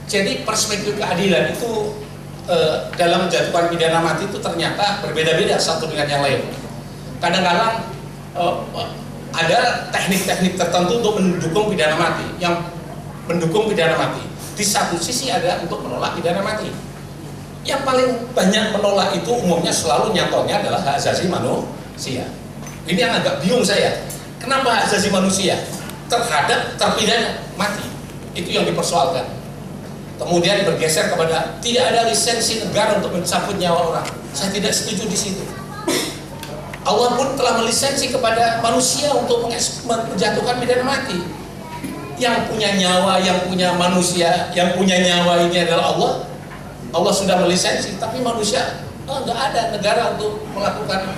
Jadi perspektif keadilan itu dalam menjatuhkan pidana mati itu ternyata berbeda-beda satu dengan yang lain. Kadang-kadang ada teknik-teknik tertentu untuk mendukung pidana mati, yang mendukung pidana mati. Di satu sisi ada untuk menolak pidana mati. Yang paling banyak menolak itu umumnya selalu nyatanya adalah hak asasi manusia. Ini yang agak bingung saya. Kenapa hak asasi manusia terhadap terpidana mati? Itu yang dipersoalkan. Kemudian bergeser kepada tidak ada lisensi negara untuk mencabut nyawa orang. Saya tidak setuju di situ. Allah pun telah melisensi kepada manusia untuk menjatuhkan pidana mati. Yang punya nyawa, yang punya manusia, yang punya nyawa ini adalah Allah. Allah sudah melisensi, tapi manusia nggak ada negara untuk melakukan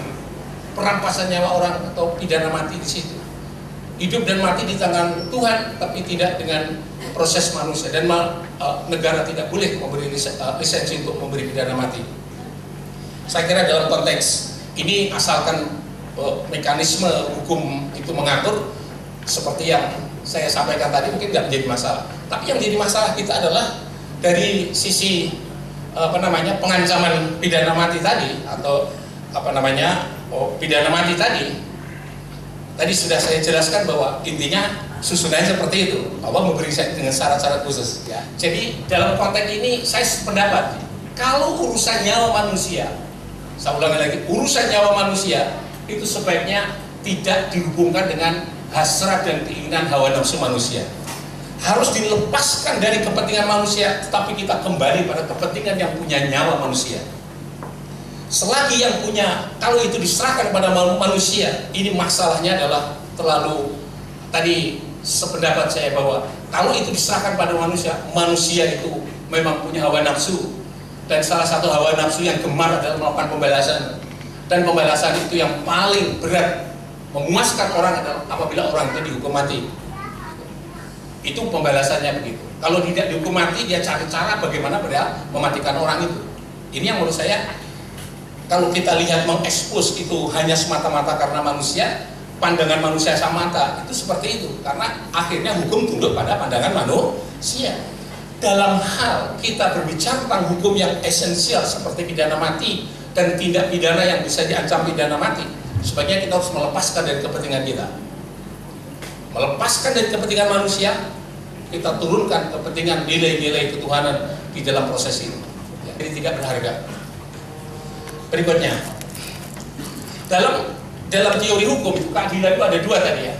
perampasan nyawa orang atau pidana mati di situ. Hidup dan mati di tangan Tuhan, tapi tidak dengan proses manusia, dan negara tidak boleh memberi lisensi untuk memberi pidana mati. Saya kira dalam konteks ini, asalkan mekanisme hukum itu mengatur seperti yang saya sampaikan tadi, mungkin nggak menjadi masalah. Tapi yang menjadi masalah kita adalah dari sisi pengancaman pidana mati tadi, atau pidana mati tadi sudah saya jelaskan bahwa intinya susunannya seperti itu, bahwa memberi dengan syarat-syarat khusus ya. Jadi dalam konteks ini saya sependapat, kalau urusan nyawa manusia, saya ulangi lagi, urusan nyawa manusia itu sebaiknya tidak dihubungkan dengan hasrat dan keinginan hawa nafsu manusia. Harus dilepaskan dari kepentingan manusia, tetapi kita kembali pada kepentingan yang punya nyawa manusia. Selagi yang punya, kalau itu diserahkan kepada manusia, ini masalahnya adalah terlalu, tadi sependapat saya bahwa kalau itu diserahkan pada manusia, manusia itu memang punya hawa nafsu, dan salah satu hawa nafsu yang gemar adalah melakukan pembalasan, dan pembalasan itu yang paling berat memuaskan orang adalah apabila orang itu dihukum mati. Itu pembalasannya begitu. Kalau tidak dihukum mati, dia cari cara bagaimana dia mematikan orang itu. Ini yang menurut saya, kalau kita lihat mengekspos itu hanya semata-mata karena manusia, pandangan manusia semata, itu seperti itu. Karena akhirnya hukum tunduk pada pandangan manusia. Dalam hal kita berbicara tentang hukum yang esensial seperti pidana mati dan tindak pidana yang bisa diancam pidana mati, sebaiknya kita harus melepaskan dari kepentingan kita. Melepaskan dari kepentingan manusia, kita turunkan kepentingan nilai-nilai ketuhanan di dalam proses ini. Jadi tidak berharga. Berikutnya, dalam teori hukum itu keadilan itu ada dua tadi ya,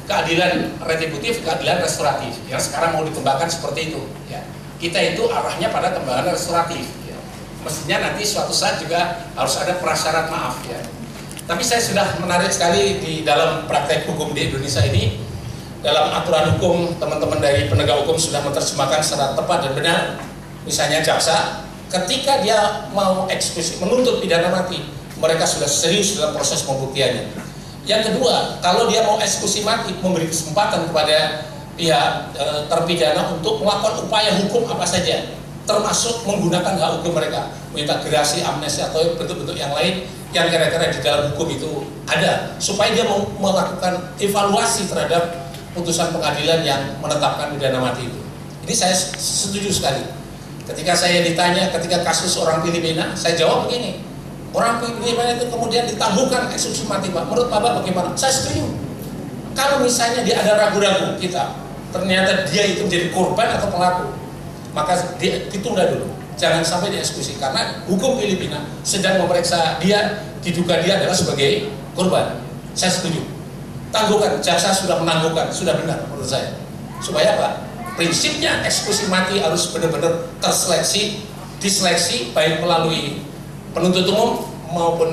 keadilan retributif, keadilan restoratif. Yang sekarang mau dikembangkan seperti itu. Ya. Kita itu arahnya pada kembangan restoratif. Ya. Mestinya nanti suatu saat juga harus ada prasyarat maaf. Ya. Tapi saya sudah menarik sekali di dalam praktek hukum di Indonesia ini, dalam aturan hukum teman-teman dari penegak hukum sudah menerjemahkan secara tepat dan benar. Misalnya jaksa, ketika dia mau eksekusi, menuntut pidana mati, mereka sudah serius dalam proses pembuktiannya. Yang kedua, kalau dia mau eksekusi mati, memberi kesempatan kepada pihak terpidana untuk melakukan upaya hukum apa saja, termasuk menggunakan hak hukum mereka, minta gerasi, amnesti atau bentuk-bentuk yang lain yang kira-kira di dalam hukum itu ada, supaya dia mau melakukan evaluasi terhadap putusan pengadilan yang menetapkan pidana mati itu. Ini saya setuju sekali. Ketika saya ditanya ketika kasus orang Filipina, saya jawab begini, orang Filipina itu kemudian ditangguhkan eksekusi mati, Pak. Menurut Bapak bagaimana? Saya setuju. Kalau misalnya dia ada ragu-ragu kita, ternyata dia itu menjadi korban atau pelaku, maka ditunda dulu. Jangan sampai dieksekusi, karena hukum Filipina sedang memeriksa dia, diduga dia adalah sebagai korban. Saya setuju. Tangguhkan, jaksa sudah menangguhkan, sudah benar menurut saya. Supaya apa? Prinsipnya eksekusi mati harus benar-benar terseleksi, diseleksi baik melalui penuntut umum maupun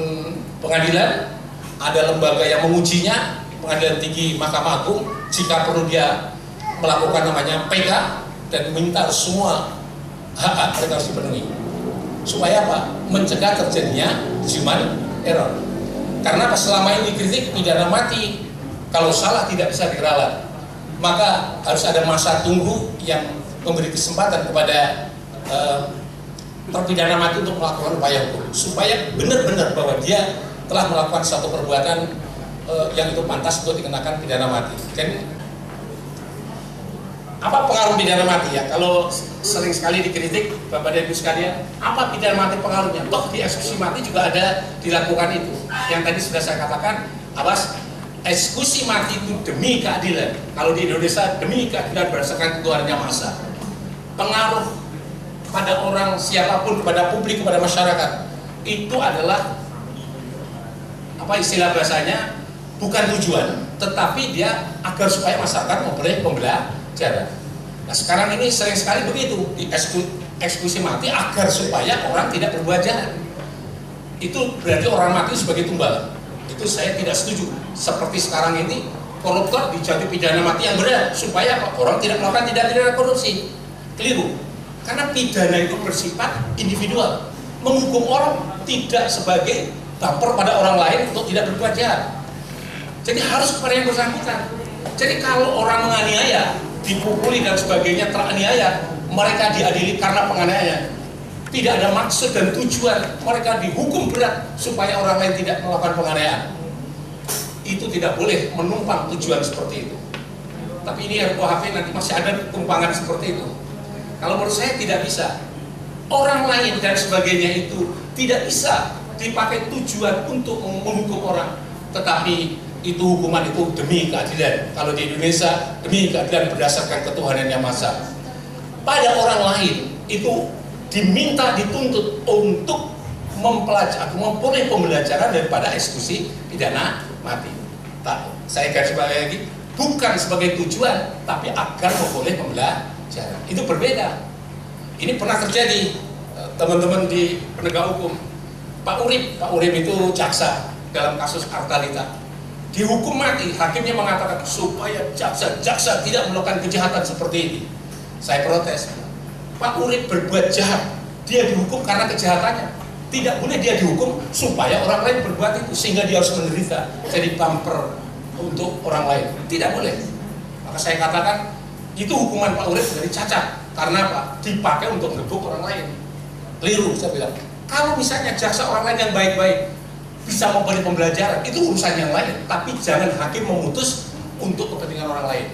pengadilan. Ada lembaga yang mengujinya, Pengadilan Tinggi Mahkamah Agung, jika perlu dia melakukan namanya PK dan minta semua hak mereka harus dipenuhi. Supaya apa? Mencegah terjadinya human error. Karena selama ini dikritik pidana mati kalau salah tidak bisa diralat, maka harus ada masa tunggu yang memberi kesempatan kepada terpidana mati untuk melakukan upaya hukum, supaya benar-benar bahwa dia telah melakukan satu perbuatan yang itu pantas untuk dikenakan pidana mati. Jadi apa pengaruh pidana mati ya? Kalau sering sekali dikritik Bapak dan Ibu sekalian, apa pidana mati pengaruhnya? Toh di eksekusi mati juga ada dilakukan itu. Yang tadi sudah saya katakan, awas, eksekusi mati itu demi keadilan. Kalau di Indonesia demi keadilan berdasarkan ketentuan yang masa. Pengaruh pada orang siapapun, kepada publik, kepada masyarakat, itu adalah apa istilah bahasanya, bukan tujuan, tetapi dia agar supaya masyarakat memperoleh pembelajaran. Nah sekarang ini sering sekali begitu, di eksekusi mati agar supaya orang tidak berbuat jahat. Itu berarti orang mati sebagai tumbal. Itu saya tidak setuju. Seperti sekarang ini koruptor dijatuhi pidana mati yang berat supaya orang tidak melakukan tindak pidana korupsi. Keliru. Karena pidana itu bersifat individual, menghukum orang tidak sebagai bumper pada orang lain untuk tidak berbuat jahat. Jadi harus kepada yang bersangkutan. Jadi kalau orang menganiaya, dipukuli dan sebagainya, teraniaya, mereka diadili karena penganiayaan. Tidak ada maksud dan tujuan, mereka dihukum berat supaya orang lain tidak melakukan penganiayaan. Itu tidak boleh menumpang tujuan seperti itu. Tapi ini RKUHP nanti masih ada tumpangan seperti itu. Kalau menurut saya tidak bisa. Orang lain dan sebagainya itu tidak bisa dipakai tujuan untuk menghukum orang. Tetapi itu hukuman itu demi keadilan. Kalau di Indonesia demi keadilan berdasarkan ketuhanan yang maha. Pada orang lain itu diminta, dituntut untuk mempelajari, memperoleh pembelajaran daripada eksekusi pidana mati. Saya garis bawahi lagi, bukan sebagai tujuan, tapi agar memperoleh pembelajaran. Itu berbeda. Ini pernah terjadi, teman-teman di penegak hukum. Pak Urip itu jaksa dalam kasus Artalita. Dihukum mati, hakimnya mengatakan supaya jaksa tidak melakukan kejahatan seperti ini. Saya protes. Pak Urip berbuat jahat, dia dihukum karena kejahatannya. Tidak boleh dia dihukum supaya orang lain berbuat itu sehingga dia harus menderita, jadi bumper untuk orang lain. Tidak boleh. Maka saya katakan itu hukuman Pak Urip dari cacat. Karena apa? Dipakai untuk ngebuk orang lain. Keliru, saya bilang. Kalau misalnya jaksa orang lain yang baik-baik bisa memberi pembelajaran, itu urusan yang lain. Tapi jangan hakim memutus untuk kepentingan orang lain.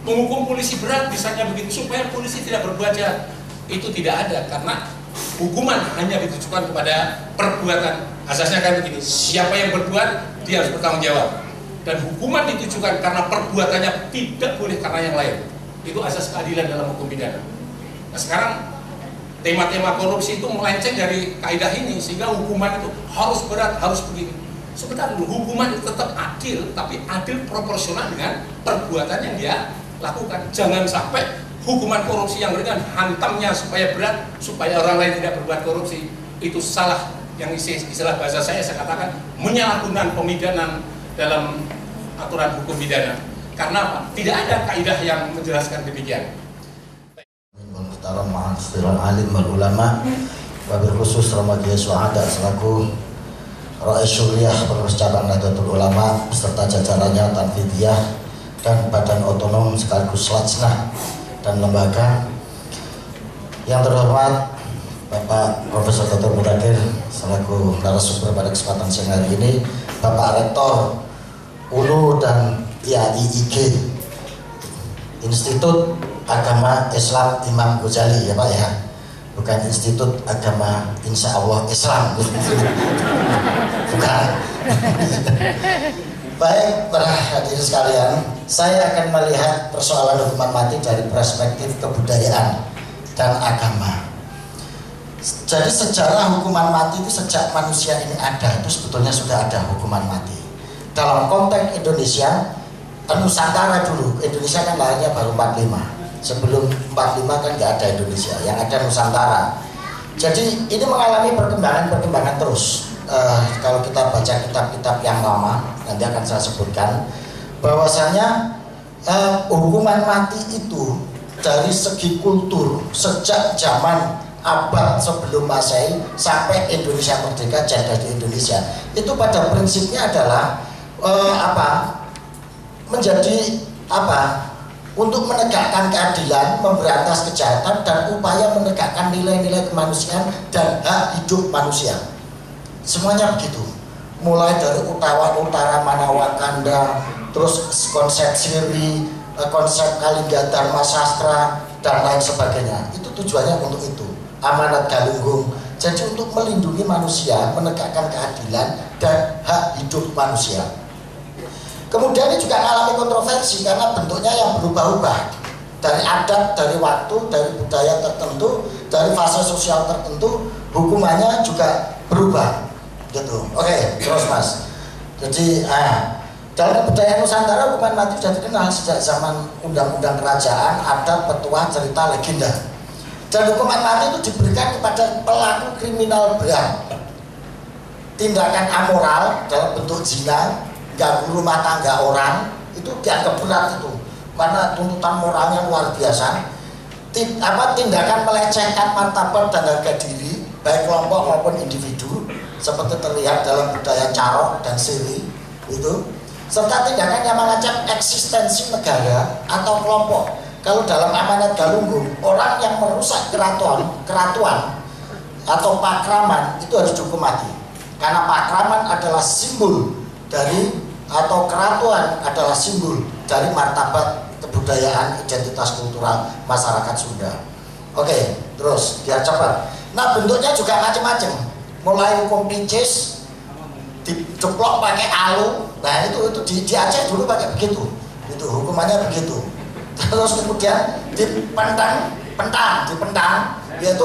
Menghukum polisi berat misalnya begitu supaya polisi tidak berbuat jahat, itu tidak ada, karena hukuman hanya ditujukan kepada perbuatan. Asasnya kan begini, siapa yang berbuat dia harus bertanggung jawab, dan hukuman ditujukan karena perbuatannya, tidak boleh karena yang lain. Itu asas keadilan dalam hukum pidana. Nah sekarang tema-tema korupsi itu melenceng dari kaidah ini, sehingga hukuman itu harus berat, harus begini. Sebentar dulu, hukuman itu tetap adil, tapi adil proporsional dengan perbuatan yang dia lakukan. Jangan sampai hukuman korupsi yang ringan hantamnya supaya berat, supaya orang lain tidak berbuat korupsi. Itu salah. Yang istilah bahasa saya katakan menyalahgunakan pemidanan dalam aturan hukum pidana. Karena apa? Tidak ada kaidah yang menjelaskan demikian. Alim wal ulama, wabil khusus Ramadiyah Suhada selaku Rais Suriah Pengurus Cabang Nahdlatul Ulama beserta jajarannya Tanfidiyah dan Badan Otonom sekaligus Lajnah dan lembaga. Yang terhormat Bapak Profesor Dr. Mudakir selaku narasumber pada kesempatan siang hari ini, Bapak Rektor UNU dan IAIIG Institut Agama Islam Imam Ghazali ya Pak ya, bukan Institut Agama Insya Allah Islam bukan. Baik para hadirin sekalian, saya akan melihat persoalan hukuman mati dari perspektif kebudayaan dan agama. Jadi sejarah hukuman mati itu sejak manusia ini ada itu sebetulnya sudah ada hukuman mati. Dalam konteks Indonesia, Nusantara dulu, Indonesia kan lahirnya baru 45. Sebelum 45 kan nggak ada Indonesia, yang ada Nusantara. Jadi ini mengalami perkembangan terus. Kalau kita baca kitab-kitab yang lama, nanti akan saya sebutkan bahwasanya hukuman mati itu dari segi kultur sejak zaman abad sebelum Masehi sampai Indonesia merdeka, janda di Indonesia itu pada prinsipnya adalah menjadi untuk menegakkan keadilan, memberantas kejahatan dan upaya menegakkan nilai-nilai kemanusiaan dan hak hidup manusia. Semuanya begitu. Mulai dari utara Manawakanda, terus konsep Siri, konsep Kalingga Dharma Sastra dan lain sebagainya. Itu tujuannya untuk itu. Amanat Galunggung. Jadi untuk melindungi manusia, menegakkan keadilan dan hak hidup manusia. Kemudian ini juga mengalami kontroversi karena bentuknya yang berubah-ubah. Dari adat, dari waktu, dari budaya tertentu, dari fase sosial tertentu, hukumannya juga berubah. Gitu. Oke, terus Mas. Jadi dalam budaya Nusantara hukuman mati sudah dikenal sejak zaman undang-undang kerajaan, adat, petuah, cerita, legenda. Dan hukuman mati itu diberikan kepada pelaku kriminal berat, tindakan amoral dalam bentuk zina, ganggu rumah tangga orang, itu dianggap berat itu karena tuntutan moralnya luar biasa. Tindakan melecehkan martabat dan harga diri baik kelompok maupun individu seperti terlihat dalam budaya Carok dan Siri itu, serta tindakan yang mengancam eksistensi negara atau kelompok. Kalau dalam amanat Galunggung, orang yang merusak keratuan atau pakraman itu harus dihukum mati karena pakraman adalah simbol dari atau keratuan adalah simbol dari martabat kebudayaan, identitas kultural masyarakat Sunda. Oke, terus biar cepat. Nah, bentuknya juga macam-macam. Mulai hukum pincis, diceplok pakai alu. Nah, itu di Aceh dulu pakai begitu. Itu hukumannya begitu. Terus kemudian dipentang, yaitu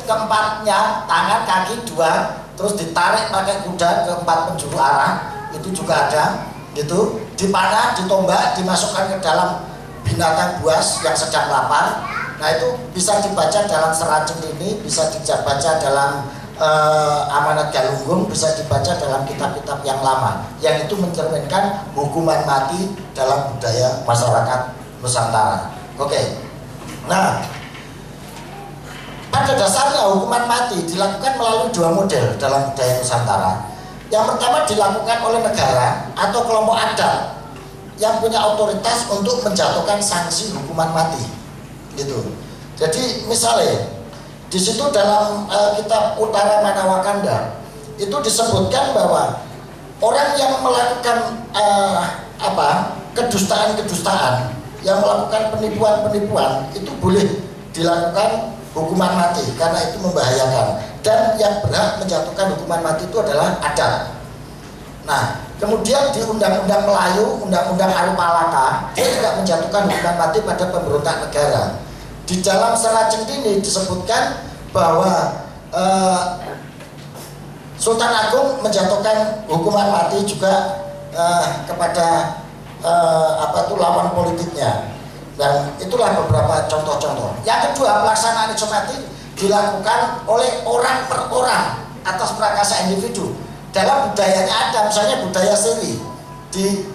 keempatnya tangan kaki dua, terus ditarik pakai kuda ke 4 penjuru arah. Itu juga ada, gitu. Dipanah, ditombak, dimasukkan ke dalam binatang buas yang sedang lapar. Nah, itu bisa dibaca dalam Seracing ini, bisa dibaca dalam amanat Galunggung, bisa dibaca dalam kitab-kitab yang lama, yang itu mencerminkan hukuman mati dalam budaya masyarakat Nusantara. Oke. Nah, pada dasarnya hukuman mati dilakukan melalui 2 model dalam budaya Nusantara. Yang pertama dilakukan oleh negara atau kelompok adat yang punya otoritas untuk menjatuhkan sanksi hukuman mati, gitu. Jadi misalnya di situ dalam kitab Utara Manawakanda itu disebutkan bahwa orang yang melakukan kedustaan, yang melakukan penipuan itu boleh dilakukan hukuman mati karena itu membahayakan, dan yang berhak menjatuhkan hukuman mati itu adalah adat. Nah, kemudian di Undang-Undang Melayu, Undang-Undang Arupalata, dia juga menjatuhkan hukuman mati pada pemberontak negara. Di dalam Seracing ini disebutkan bahwa Sultan Agung menjatuhkan hukuman mati juga kepada lawan politiknya, dan itulah beberapa contoh-contoh. Yang kedua, pelaksanaan hukuman mati dilakukan oleh orang per orang atas prakasa individu. Dalam budayanya ada, misalnya budaya Siri di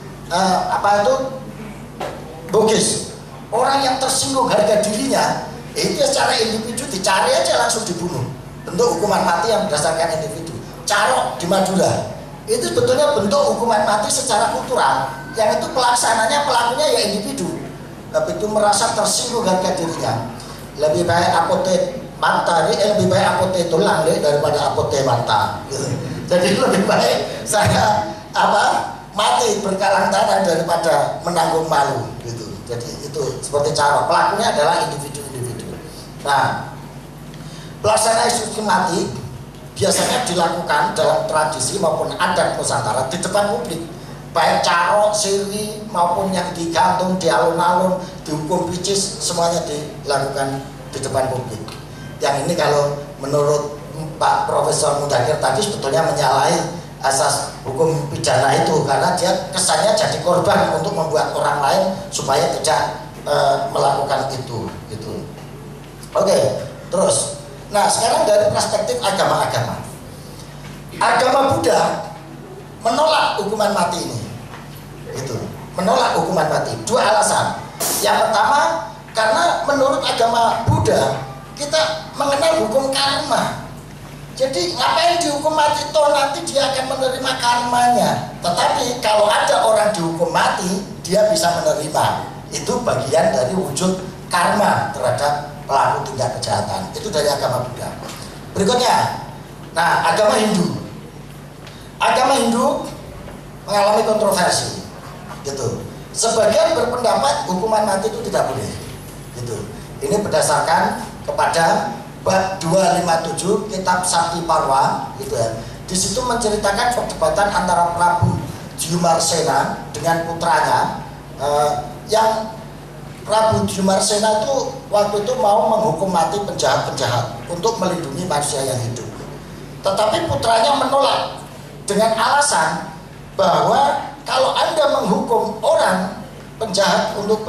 Bugis, orang yang tersinggung harga dirinya itu secara individu dicari aja langsung dibunuh, bentuk hukuman mati yang berdasarkan individu. Carok di Madura. Itu sebetulnya bentuk hukuman mati secara kultural. Yang itu pelaksananya, pelakunya ya individu. Tapi itu merasa tersinggung harga dirinya. Lebih baik apotek mata lebih baik apotek tulang daripada apotek mata. Gitu. Jadi lebih baik saya mati berkalang tanah daripada menanggung malu. Gitu. Jadi itu seperti cara pelakunya adalah individu-individu. Nah, pelaksanaan eksekusi mati biasanya dilakukan dalam tradisi maupun adat Nusantara di depan publik, baik carok, siri maupun yang digantung di alun-alun, dihukum picis, semuanya dilakukan di depan publik. Yang ini kalau menurut Pak Profesor Mudakir tadi sebetulnya menyalahi asas hukum pidana itu, karena dia kesannya jadi korban untuk membuat orang lain supaya tidak melakukan itu. Gitu. Oke, terus. Nah, sekarang dari perspektif agama-agama. Agama Buddha menolak hukuman mati ini. Gitu. Menolak hukuman mati. Dua alasan. Yang pertama, karena menurut agama Buddha, kita mengenal hukum karma. Jadi ngapain dihukum mati? Toh nanti dia akan menerima karmanya. Tetapi kalau ada orang dihukum mati, dia bisa menerima. Itu bagian dari wujud karma terhadap pelaku tindak kejahatan. Itu dari agama Buddha. Berikutnya, nah, agama Hindu. Agama Hindu mengalami kontroversi, gitu. Sebagian berpendapat hukuman mati itu tidak boleh, gitu. Ini berdasarkan kepada bab 257 Kitab Sakti Parwa, gitu ya. Di situ menceritakan perdebatan antara Prabu Dyumarsena dengan putranya, yang Prabu Dyumarsena itu waktu itu mau menghukum mati penjahat-penjahat untuk melindungi manusia yang hidup. Tetapi putranya menolak dengan alasan bahwa kalau Anda menghukum orang penjahat untuk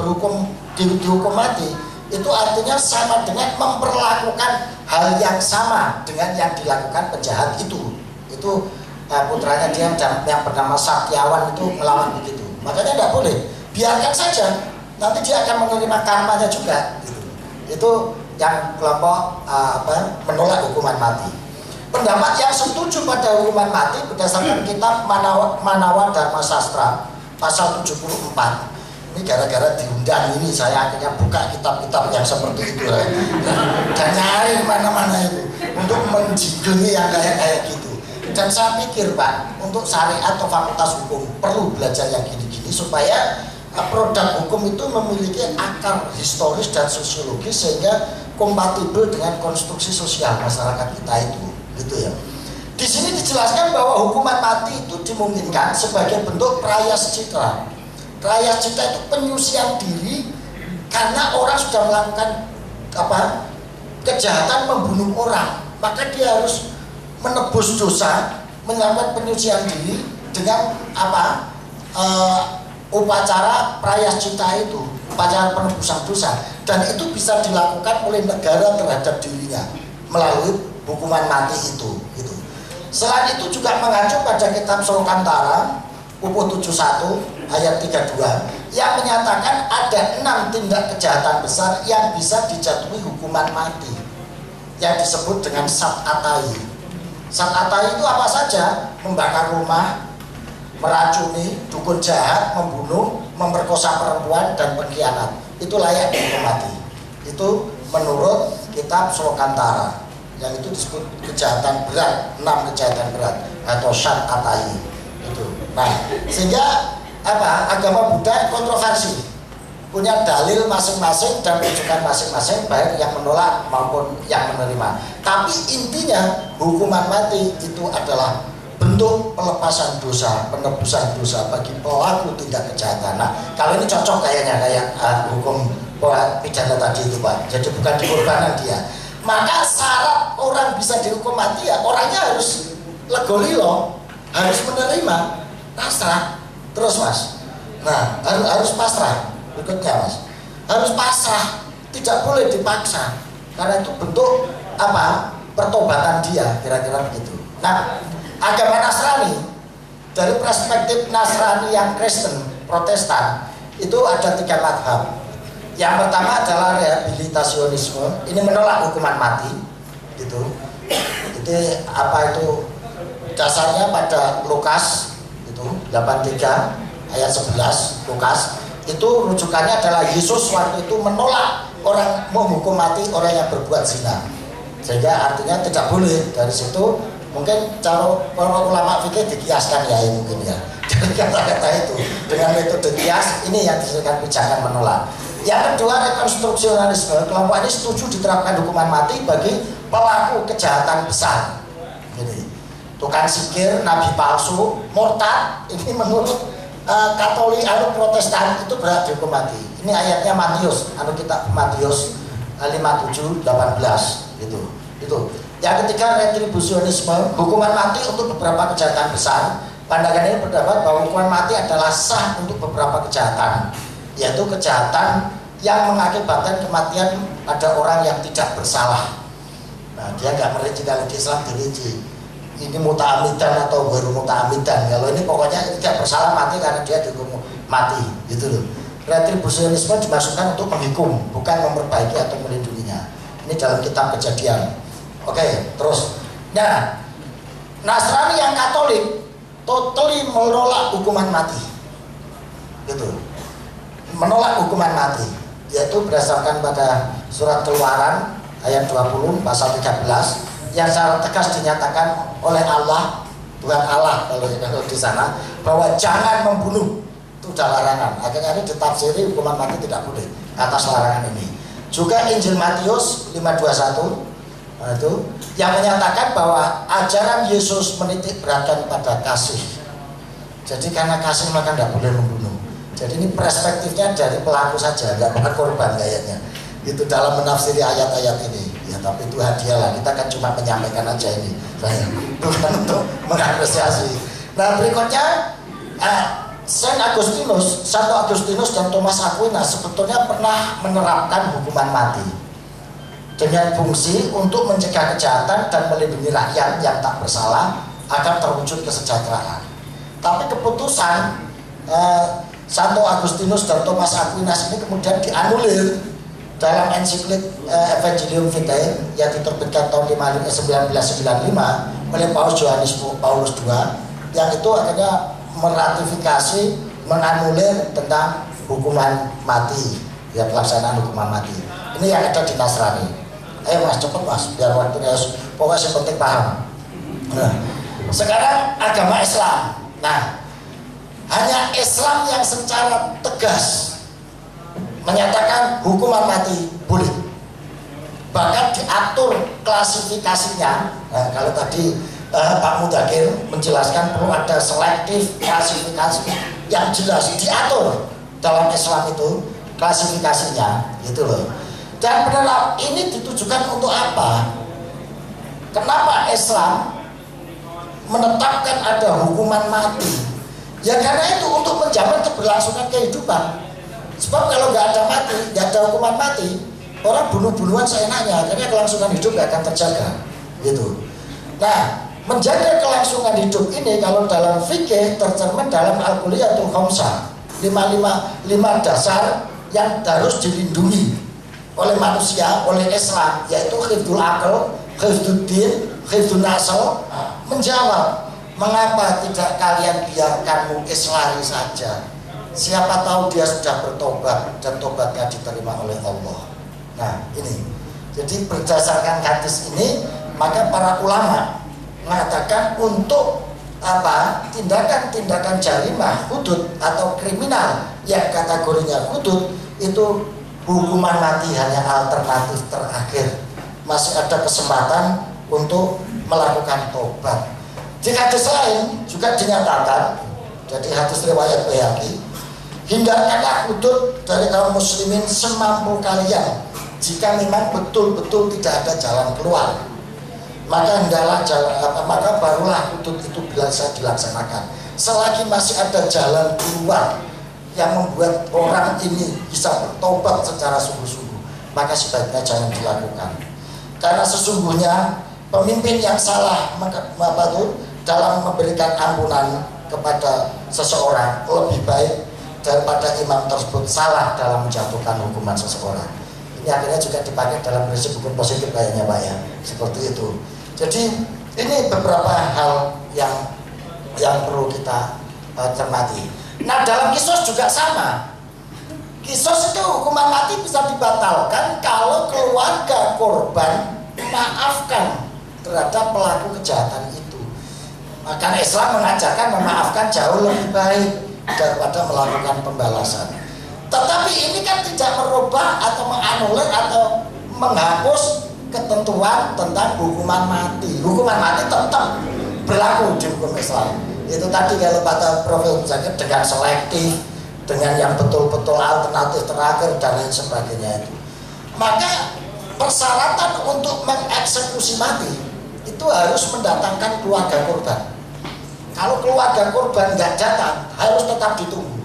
dihukum mati, itu artinya sama dengan memperlakukan hal yang sama dengan yang dilakukan penjahat itu. Itu putranya dia yang bernama Satyawan itu melawan begitu. Makanya tidak boleh, biarkan saja. Nanti dia akan menerima karmanya juga. Gitu. Itu yang kelompok menolak hukuman mati. Pendapat yang setuju pada hukuman mati berdasarkan kitab Manawa Dharma Sastra pasal 74. Ini gara-gara diundang ini saya akhirnya buka kitab-kitab yang seperti itu dan nyari mana-mana itu untuk menjigeli yang kayak gitu. Dan saya pikir Pak, untuk syariat atau fakultas hukum perlu belajar yang gini-gini supaya produk hukum itu memiliki akar historis dan sosiologis sehingga kompatibel dengan konstruksi sosial masyarakat kita itu, gitu ya. Di sini dijelaskan bahwa hukuman mati itu dimungkinkan sebagai bentuk prayascita. Prayascita itu penyucian diri karena orang sudah melakukan kejahatan membunuh orang, maka dia harus menebus dosa, melakukan penyucian diri dengan upacara prayascita itu, upacara penebusan dosa, dan itu bisa dilakukan oleh negara terhadap dirinya melalui hukuman mati itu. Gitu. Selain itu juga mengacu pada kitab Sulkantara Pupuh 71 ayat 32 yang menyatakan ada 6 tindak kejahatan besar yang bisa dijatuhi hukuman mati yang disebut dengan Sat-Atai. Sat-Atai itu apa saja? Membakar rumah, meracuni, dukun jahat, membunuh, memperkosa perempuan, dan pengkhianat. Itu layak dihukum mati. Itu menurut kitab Sulkantara, yang itu disebut kejahatan berat, 6 kejahatan berat atau Sat-Atai. Itu. Nah, sehingga agama Buddha kontroversi, punya dalil masing-masing dan rujukan masing-masing, baik yang menolak maupun yang menerima. Tapi intinya hukuman mati itu adalah bentuk pelepasan dosa, penebusan dosa bagi pelaku tindak kejahatan. Nah, kalau ini cocok kayaknya kayak hukum pidana tadi itu Pak. Jadi bukan dikorbankan dia. Maka syarat orang bisa dihukum mati ya orangnya harus legolilo, harus menerima, pasrah. Terus Mas. Nah, harus pasrah. Berikutnya Mas. Harus pasrah, tidak boleh dipaksa. Karena itu bentuk pertobatan dia, kira-kira begitu. Nah, agama Nasrani dari perspektif Nasrani yang Kristen, Protestan itu ada 3 madhab. Yang pertama adalah rehabilitasionisme, ini menolak hukuman mati, gitu. Jadi itu dasarnya pada Lukas itu 83 ayat 11 Lukas itu rujukannya adalah Yesus waktu itu menolak orang menghukum mati orang yang berbuat zina, sehingga artinya tidak boleh. Dari situ mungkin cara para ulama fikih dikiaskan ya mungkin ya dari kata-kata itu dengan metode kias ini yang disebutkan pijakan menolak. Yang kedua, rekonstruksionalisme. Kelompok ini setuju diterapkan hukuman mati bagi pelaku kejahatan besar. Jadi tukang sihir, nabi palsu, murtad, ini menurut Katolik, Protestan itu berhak dihukum mati. Ini ayatnya Matius, kitab Matius 57:18 gitu. Itu. Yang ketiga, retribusionisme, hukuman mati untuk beberapa kejahatan besar. Pandangan ini berpendapat bahwa hukuman mati adalah sah untuk beberapa kejahatan, yaitu kejahatan yang mengakibatkan kematian pada orang yang tidak bersalah. Nah, dia nggak merinci, kalau di Islam dirinci. Ini muta'amidan atau baru muta'amidan. Kalau ini pokoknya tidak bersalah mati karena dia dihukum mati, gitu loh. Retribusionisme dimaksudkan untuk menghukum, bukan memperbaiki atau melindunginya. Ini dalam kitab Kejadian. Oke, terus. Nah, Nasrani yang Katolik totally menolak hukuman mati. Gitu. Menolak hukuman mati, yaitu berdasarkan pada surat Keluaran ayat 20 pasal 13 yang secara tegas dinyatakan oleh Allah, Tuhan Allah kalau di sana, bahwa jangan membunuh, itu sudah larangan. Akhirnya ini ditafsiri hukuman mati tidak boleh atas larangan ini. Juga Injil Matius 5:21 itu yang menyatakan bahwa ajaran Yesus menitik beratkan pada kasih. Jadi karena kasih maka tidak boleh membunuh. Jadi ini perspektifnya dari pelaku saja, nggak pada korban kayaknya. Itu dalam menafsiri ayat-ayat ini. Ya tapi itu hadiah lah, kita kan cuma menyampaikan aja ini, bukan untuk mengapresiasi. Nah berikutnya Saint Agustinus, Santo Agustinus dan Thomas Aquinas sebetulnya pernah menerapkan hukuman mati dengan fungsi untuk mencegah kejahatan dan melindungi rakyat yang tak bersalah agar terwujud kesejahteraan. Tapi keputusan Santo Agustinus dan Thomas Aquinas ini kemudian dianulir dalam ensiklik Evangelium Vitae yang diterbitkan tahun 1995 oleh Paus Yohanes Paulus II, yang itu akhirnya meratifikasi, menganulir tentang hukuman mati, ya pelaksanaan hukuman mati. Ini yang ada di Nasrani. Ayo mas, cepet mas, biar waktunya pokoknya yang penting paham. Nah, sekarang agama Islam. Nah, hanya Islam yang secara tegas menyatakan hukuman mati boleh, bahkan diatur klasifikasinya. Nah, kalau tadi Pak Mudakir menjelaskan perlu ada selektif klasifikasi yang jelas diatur dalam Islam itu klasifikasinya, gitu loh. Dan benar ini ditujukan untuk apa? Kenapa Islam menetapkan ada hukuman mati? Ya karena itu untuk menjamin keberlangsungan kehidupan. Sebab kalau nggak ada mati, nggak ada hukuman mati, orang bunuh-bunuhan seenaknya, akhirnya kelangsungan hidup nggak akan terjaga, gitu. Nah, menjaga kelangsungan hidup ini kalau dalam fikih tercermin dalam Al-Quliyatul Khamsah, 5 dasar yang harus dilindungi oleh manusia, oleh Islam, yaitu hifdzul aql, hifdzud din, hifdzun nasl. Menjawab, mengapa tidak kalian biarkan mukis lari saja? Siapa tahu dia sudah bertobat dan tobatnya diterima oleh Allah. Nah ini, jadi berdasarkan hadis ini maka para ulama mengatakan untuk apa tindakan-tindakan jarimah hudud atau kriminal yang kategorinya hudud itu hukuman mati hanya alternatif terakhir. Masih ada kesempatan untuk melakukan tobat. Di hadis lain juga dinyatakan, jadi hadis riwayat Baihaqi, hindarkanlah hudud dari kaum muslimin semampu kalian. Jika memang betul-betul tidak ada jalan keluar, maka hendaklah maka barulah hudud itu bisa dilaksanakan. Selagi masih ada jalan keluar yang membuat orang ini bisa bertobat secara sungguh-sungguh, maka sebaiknya jangan dilakukan. Karena sesungguhnya pemimpin yang salah dalam memberikan ampunan kepada seseorang lebih baik daripada imam tersebut salah dalam menjatuhkan hukuman seseorang. Ini akhirnya juga dipakai dalam prinsip hukum positif kayaknya Pak ya, seperti itu. Jadi Ini beberapa hal yang perlu kita cermati. Nah, dalam kisos juga sama. Kisos itu hukuman mati bisa dibatalkan kalau keluarga korban memaafkan terhadap pelaku kejahatan itu. Maka Islam mengajarkan memaafkan jauh lebih baik daripada melakukan pembalasan. Tetapi ini kan tidak merubah atau menganulir atau menghapus ketentuan tentang hukuman mati. Hukuman mati tetap berlaku di hukum Islam. Itu tadi kalau kata Prof. Zakir, dengan selektif, dengan yang betul-betul alternatif terakhir dan lain sebagainya itu. Maka persyaratan untuk mengeksekusi mati itu harus mendatangkan keluarga korban. Kalau keluarga korban nggak datang, harus tetap ditunggu.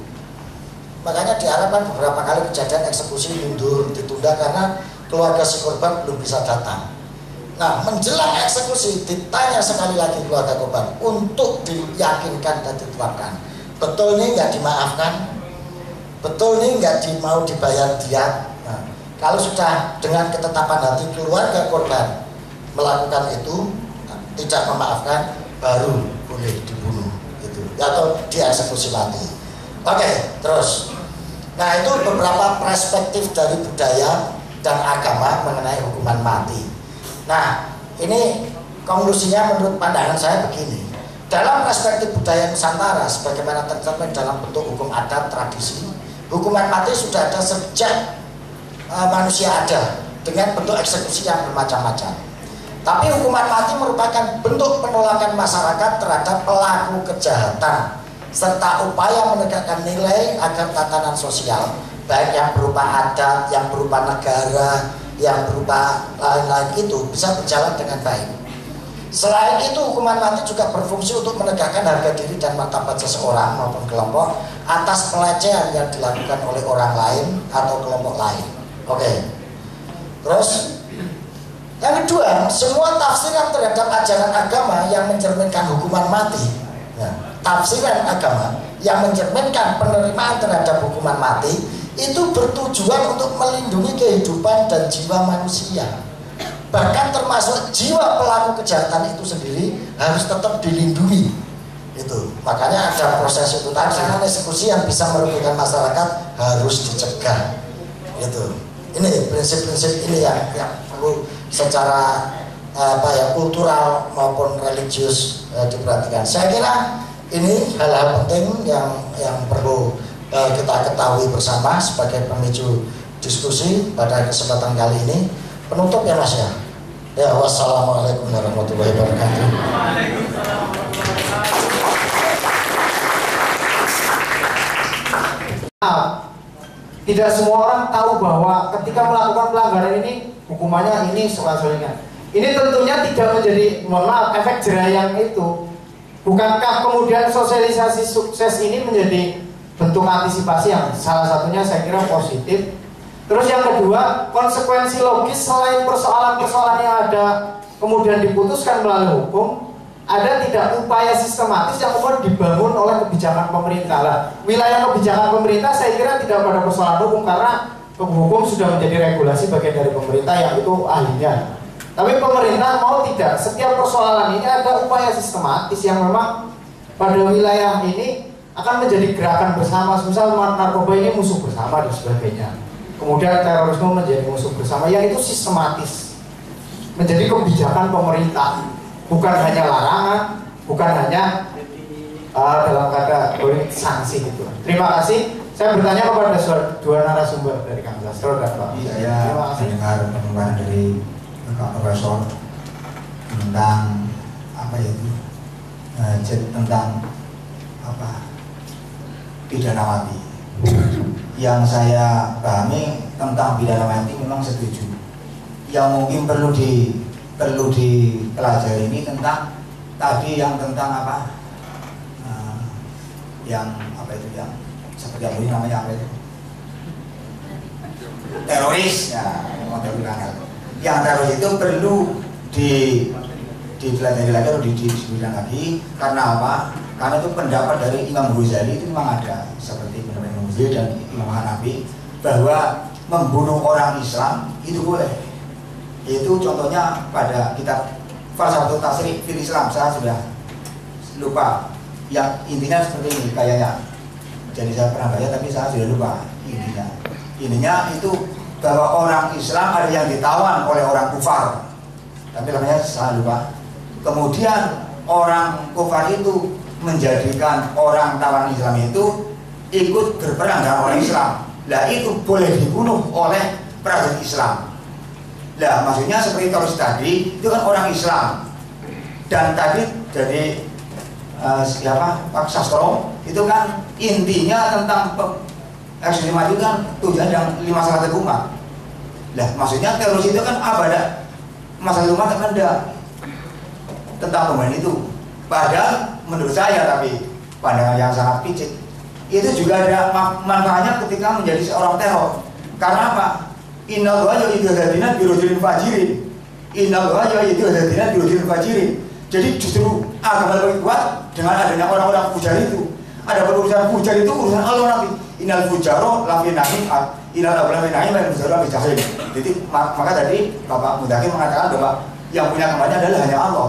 Makanya diharapkan beberapa kali kejadian eksekusi mundur, ditunda karena keluarga si korban belum bisa datang. Nah, menjelang eksekusi ditanya sekali lagi keluarga korban untuk diyakinkan dan ditetapkan. Betul nih nggak dimaafkan? Betul nih nggak mau dibayar diat? Nah, kalau sudah dengan ketetapan hati keluarga korban melakukan itu, tidak memaafkan, baru boleh dibunuh gitu, atau dieksekusi mati. Oke, terus. Nah, itu beberapa perspektif dari budaya dan agama mengenai hukuman mati. Nah, ini konklusinya menurut pandangan saya begini. Dalam perspektif budaya Nusantara, sebagaimana tercermin dalam bentuk hukum adat tradisi, hukuman mati sudah ada sejak manusia ada, dengan bentuk eksekusi yang bermacam-macam. Tapi hukuman mati merupakan bentuk penolakan masyarakat terhadap pelaku kejahatan serta upaya menegakkan nilai agar tatanan sosial, baik yang berupa adat, yang berupa negara, yang berupa lain-lain itu bisa berjalan dengan baik. Selain itu, hukuman mati juga berfungsi untuk menegakkan harga diri dan martabat seseorang maupun kelompok atas pelecehan yang dilakukan oleh orang lain atau kelompok lain. Oke. Terus yang kedua, semua tafsiran terhadap ajaran agama yang mencerminkan hukuman mati, ya, tafsiran agama yang mencerminkan penerimaan terhadap hukuman mati itu bertujuan untuk melindungi kehidupan dan jiwa manusia. Bahkan termasuk jiwa pelaku kejahatan itu sendiri harus tetap dilindungi. Itu makanya ada proses itu tadi. Eksekusi yang bisa merugikan masyarakat harus dicegah. Itu. Ini prinsip-prinsip ini yang perlu secara kultural maupun religius diperhatikan. Saya kira ini hal-hal penting yang perlu kita ketahui bersama sebagai pemicu diskusi pada kesempatan kali ini. Penutup ya Mas ya. Ya, wassalamualaikum warahmatullahi wabarakatuh. Tidak semua orang tahu bahwa ketika melakukan pelanggaran ini hukumannya ini soal-soalnya. Ini tentunya tidak menjadi, mohon maaf, efek jerah yang itu. Bukankah kemudian sosialisasi sukses ini menjadi bentuk antisipasi yang salah satunya saya kira positif. Terus yang kedua, konsekuensi logis selain persoalan-persoalan yang ada kemudian diputuskan melalui hukum, ada tidak upaya sistematis yang kemudian dibangun oleh kebijakan pemerintah. Lah, wilayah kebijakan pemerintah saya kira tidak pada persoalan hukum karena hukum sudah menjadi regulasi bagian dari pemerintah yang itu ahlinya. Tapi pemerintah mau tidak, setiap persoalan ini ada upaya sistematis yang memang pada wilayah ini akan menjadi gerakan bersama. Misal narkoba ini musuh bersama dan sebagainya. Kemudian terorisme menjadi musuh bersama, yang itu sistematis menjadi kebijakan pemerintah, bukan hanya larangan, bukan hanya dalam kata sanksi gitu. Terima kasih. Saya bertanya kepada dua narasumber dari Kang Sastro dan Pak. Saya mendengar penjelasan dari Pak Profesor tentang apa itu tentang apa pidana mati. Yang saya pahami tentang pidana mati memang setuju. Yang mungkin perlu dipelajari ini tentang tadi yang tentang apa, yang apa itu yang seperti yang ini namanya apa itu, teroris ya, yang teroris itu perlu dipelajari lagi atau dibidang lagi. Karena apa? Karena itu pendapat dari Imam Ghazali itu memang ada, seperti pendapat Imam Ghazali dan Imam Hanafi, bahwa membunuh orang Islam itu boleh. Itu contohnya pada kitab falsafatul tasri fil Islam, saya sudah lupa. Yang intinya seperti ini kayaknya. Jadi saya pernah baca tapi saya sudah lupa intinya. Intinya itu bahwa orang Islam ada yang ditawan oleh orang kufar. Tapi namanya saya lupa. Kemudian orang kufar itu menjadikan orang tawan Islam itu ikut berperang dengan orang Islam. Lah itu boleh dibunuh oleh prajurit Islam. Lah maksudnya seperti teroris tadi itu kan orang Islam. Dan tadi dari siapa Pak Sastro itu kan intinya tentang ekstremisme itu kan tujuan yang 5 salat umat. Lah maksudnya teroris itu kan ada masalah umat kan ada tentang pemain itu. Padahal menurut saya, tapi pandangan yang sangat picik, itu juga ada manfaatnya ketika menjadi seorang teror. Karena apa? Innallaha yu'idul hadzina birujulin fajirin. Innallaha yu'idul hadzina birujulin fajirin. Jadi justru agama lebih kuat dengan adanya orang-orang fujar itu. Ada urusan fujar itu urusan Allah nanti. Innal fujaro lafi na'im, innal ablami na'im, innal fujaro lafi jahim. Jadi maka tadi Bapak Mudzakin mengatakan bahwa yang punya kembali adalah hanya Allah.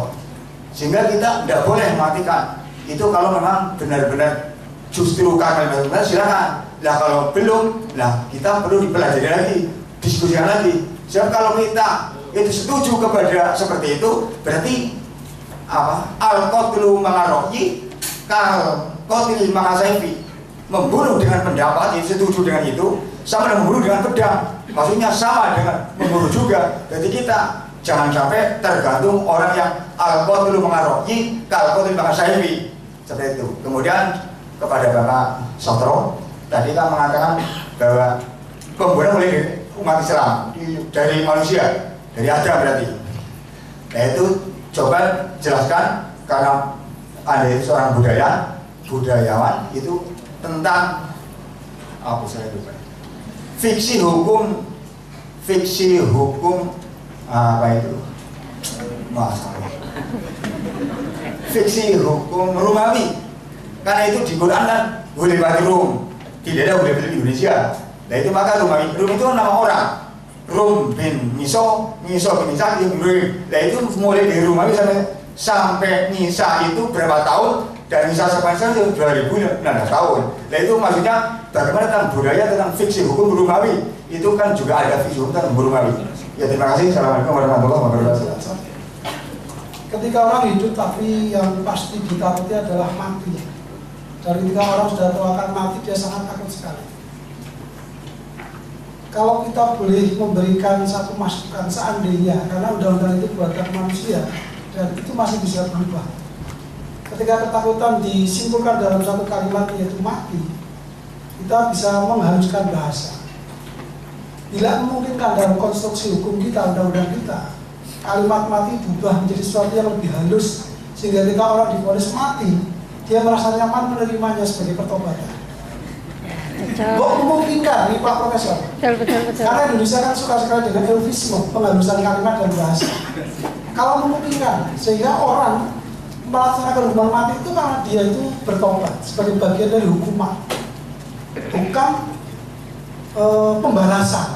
Sehingga kita tidak boleh matikan. Itu kalau memang benar-benar justru karena benar silakan. Lah kalau belum, lah kita perlu dipelajari lagi, diskusikan lagi. Sebab kalau kita itu setuju kepada seperti itu, berarti apa? Al-qatlu ma'arroyi, kal-qatli ma'asaifi. Membunuh dengan pendapat, setuju dengan itu, sama dengan membunuh dengan pedang. Maksudnya sama dengan membunuh juga. Jadi kita jangan sampai tergantung orang yang al-qatlu ma'arroyi, kal-qatli ma'asaifi. Seperti itu. Kemudian kepada Bapak Sastro tadi kan mengatakan bahwa pembunuhan oleh umat Islam dari manusia, dari Adam berarti. Nah itu coba jelaskan, karena ada seorang budayawan itu tentang apa saya lupa. Fiksi hukum apa itu? Masalah. Fiksi hukum Romawi. Karena itu di Quran kan boleh bagi Rum, tidak ada boleh beli Indonesia. Nah itu maka Rum itu nama orang. Rum bin Miso bin Nisa bin Rum. Nah itu mulai dari Romawi sampai Nisa itu berapa tahun, dan Nisa sampai itu 2016 tahun. Nah itu maksudnya bagaimana tentang budaya, tentang fiksi hukum Romawi. Itu kan juga ada fiksi hukum tentang Romawi. Ya terima kasih. Assalamualaikum warahmatullahi wabarakatuh. Ketika orang hidup tapi yang pasti ditakuti adalah mati. Dan ketika orang sudah tahu akan mati, dia sangat takut sekali. Kalau kita boleh memberikan satu masukan seandainya, karena undang-undang itu buatan manusia dan itu masih bisa berubah. Ketika ketakutan disimpulkan dalam satu kalimat yaitu mati, kita bisa menghaluskan bahasa. Bila memungkinkan dalam konstruksi hukum kita, undang-undang kita, kalimat mati berubah menjadi sesuatu yang lebih halus, sehingga ketika orang divonis mati, dia merasa nyaman menerimanya sebagai pertobatan. Kok memungkinkan nih Pak Profesor? Betul. Karena Indonesia kan suka sekali dengan eufemisme, penghalusan kalimat dan bahasa. Kalau memungkinkan, sehingga orang melaksanakan hukuman mati itu karena dia itu bertobat sebagai bagian dari hukuman, bukan pembalasan.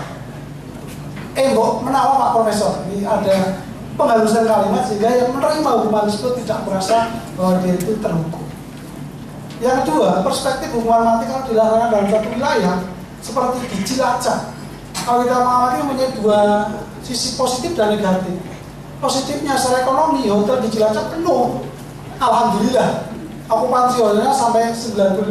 Kok menawa Pak Profesor, ini ada penghalusan kalimat sehingga yang menerima hukuman tersebut tidak merasa bahwa dia itu terhukum. Yang kedua, perspektif hukuman mati kalau dilaksanakan dalam satu wilayah seperti di Cilacap. Kalau kita mengamati mempunyai dua sisi positif dan negatif. Positifnya secara ekonomi, hotel di Cilacap penuh. Alhamdulillah, okupansi hotelnya sampai 95%.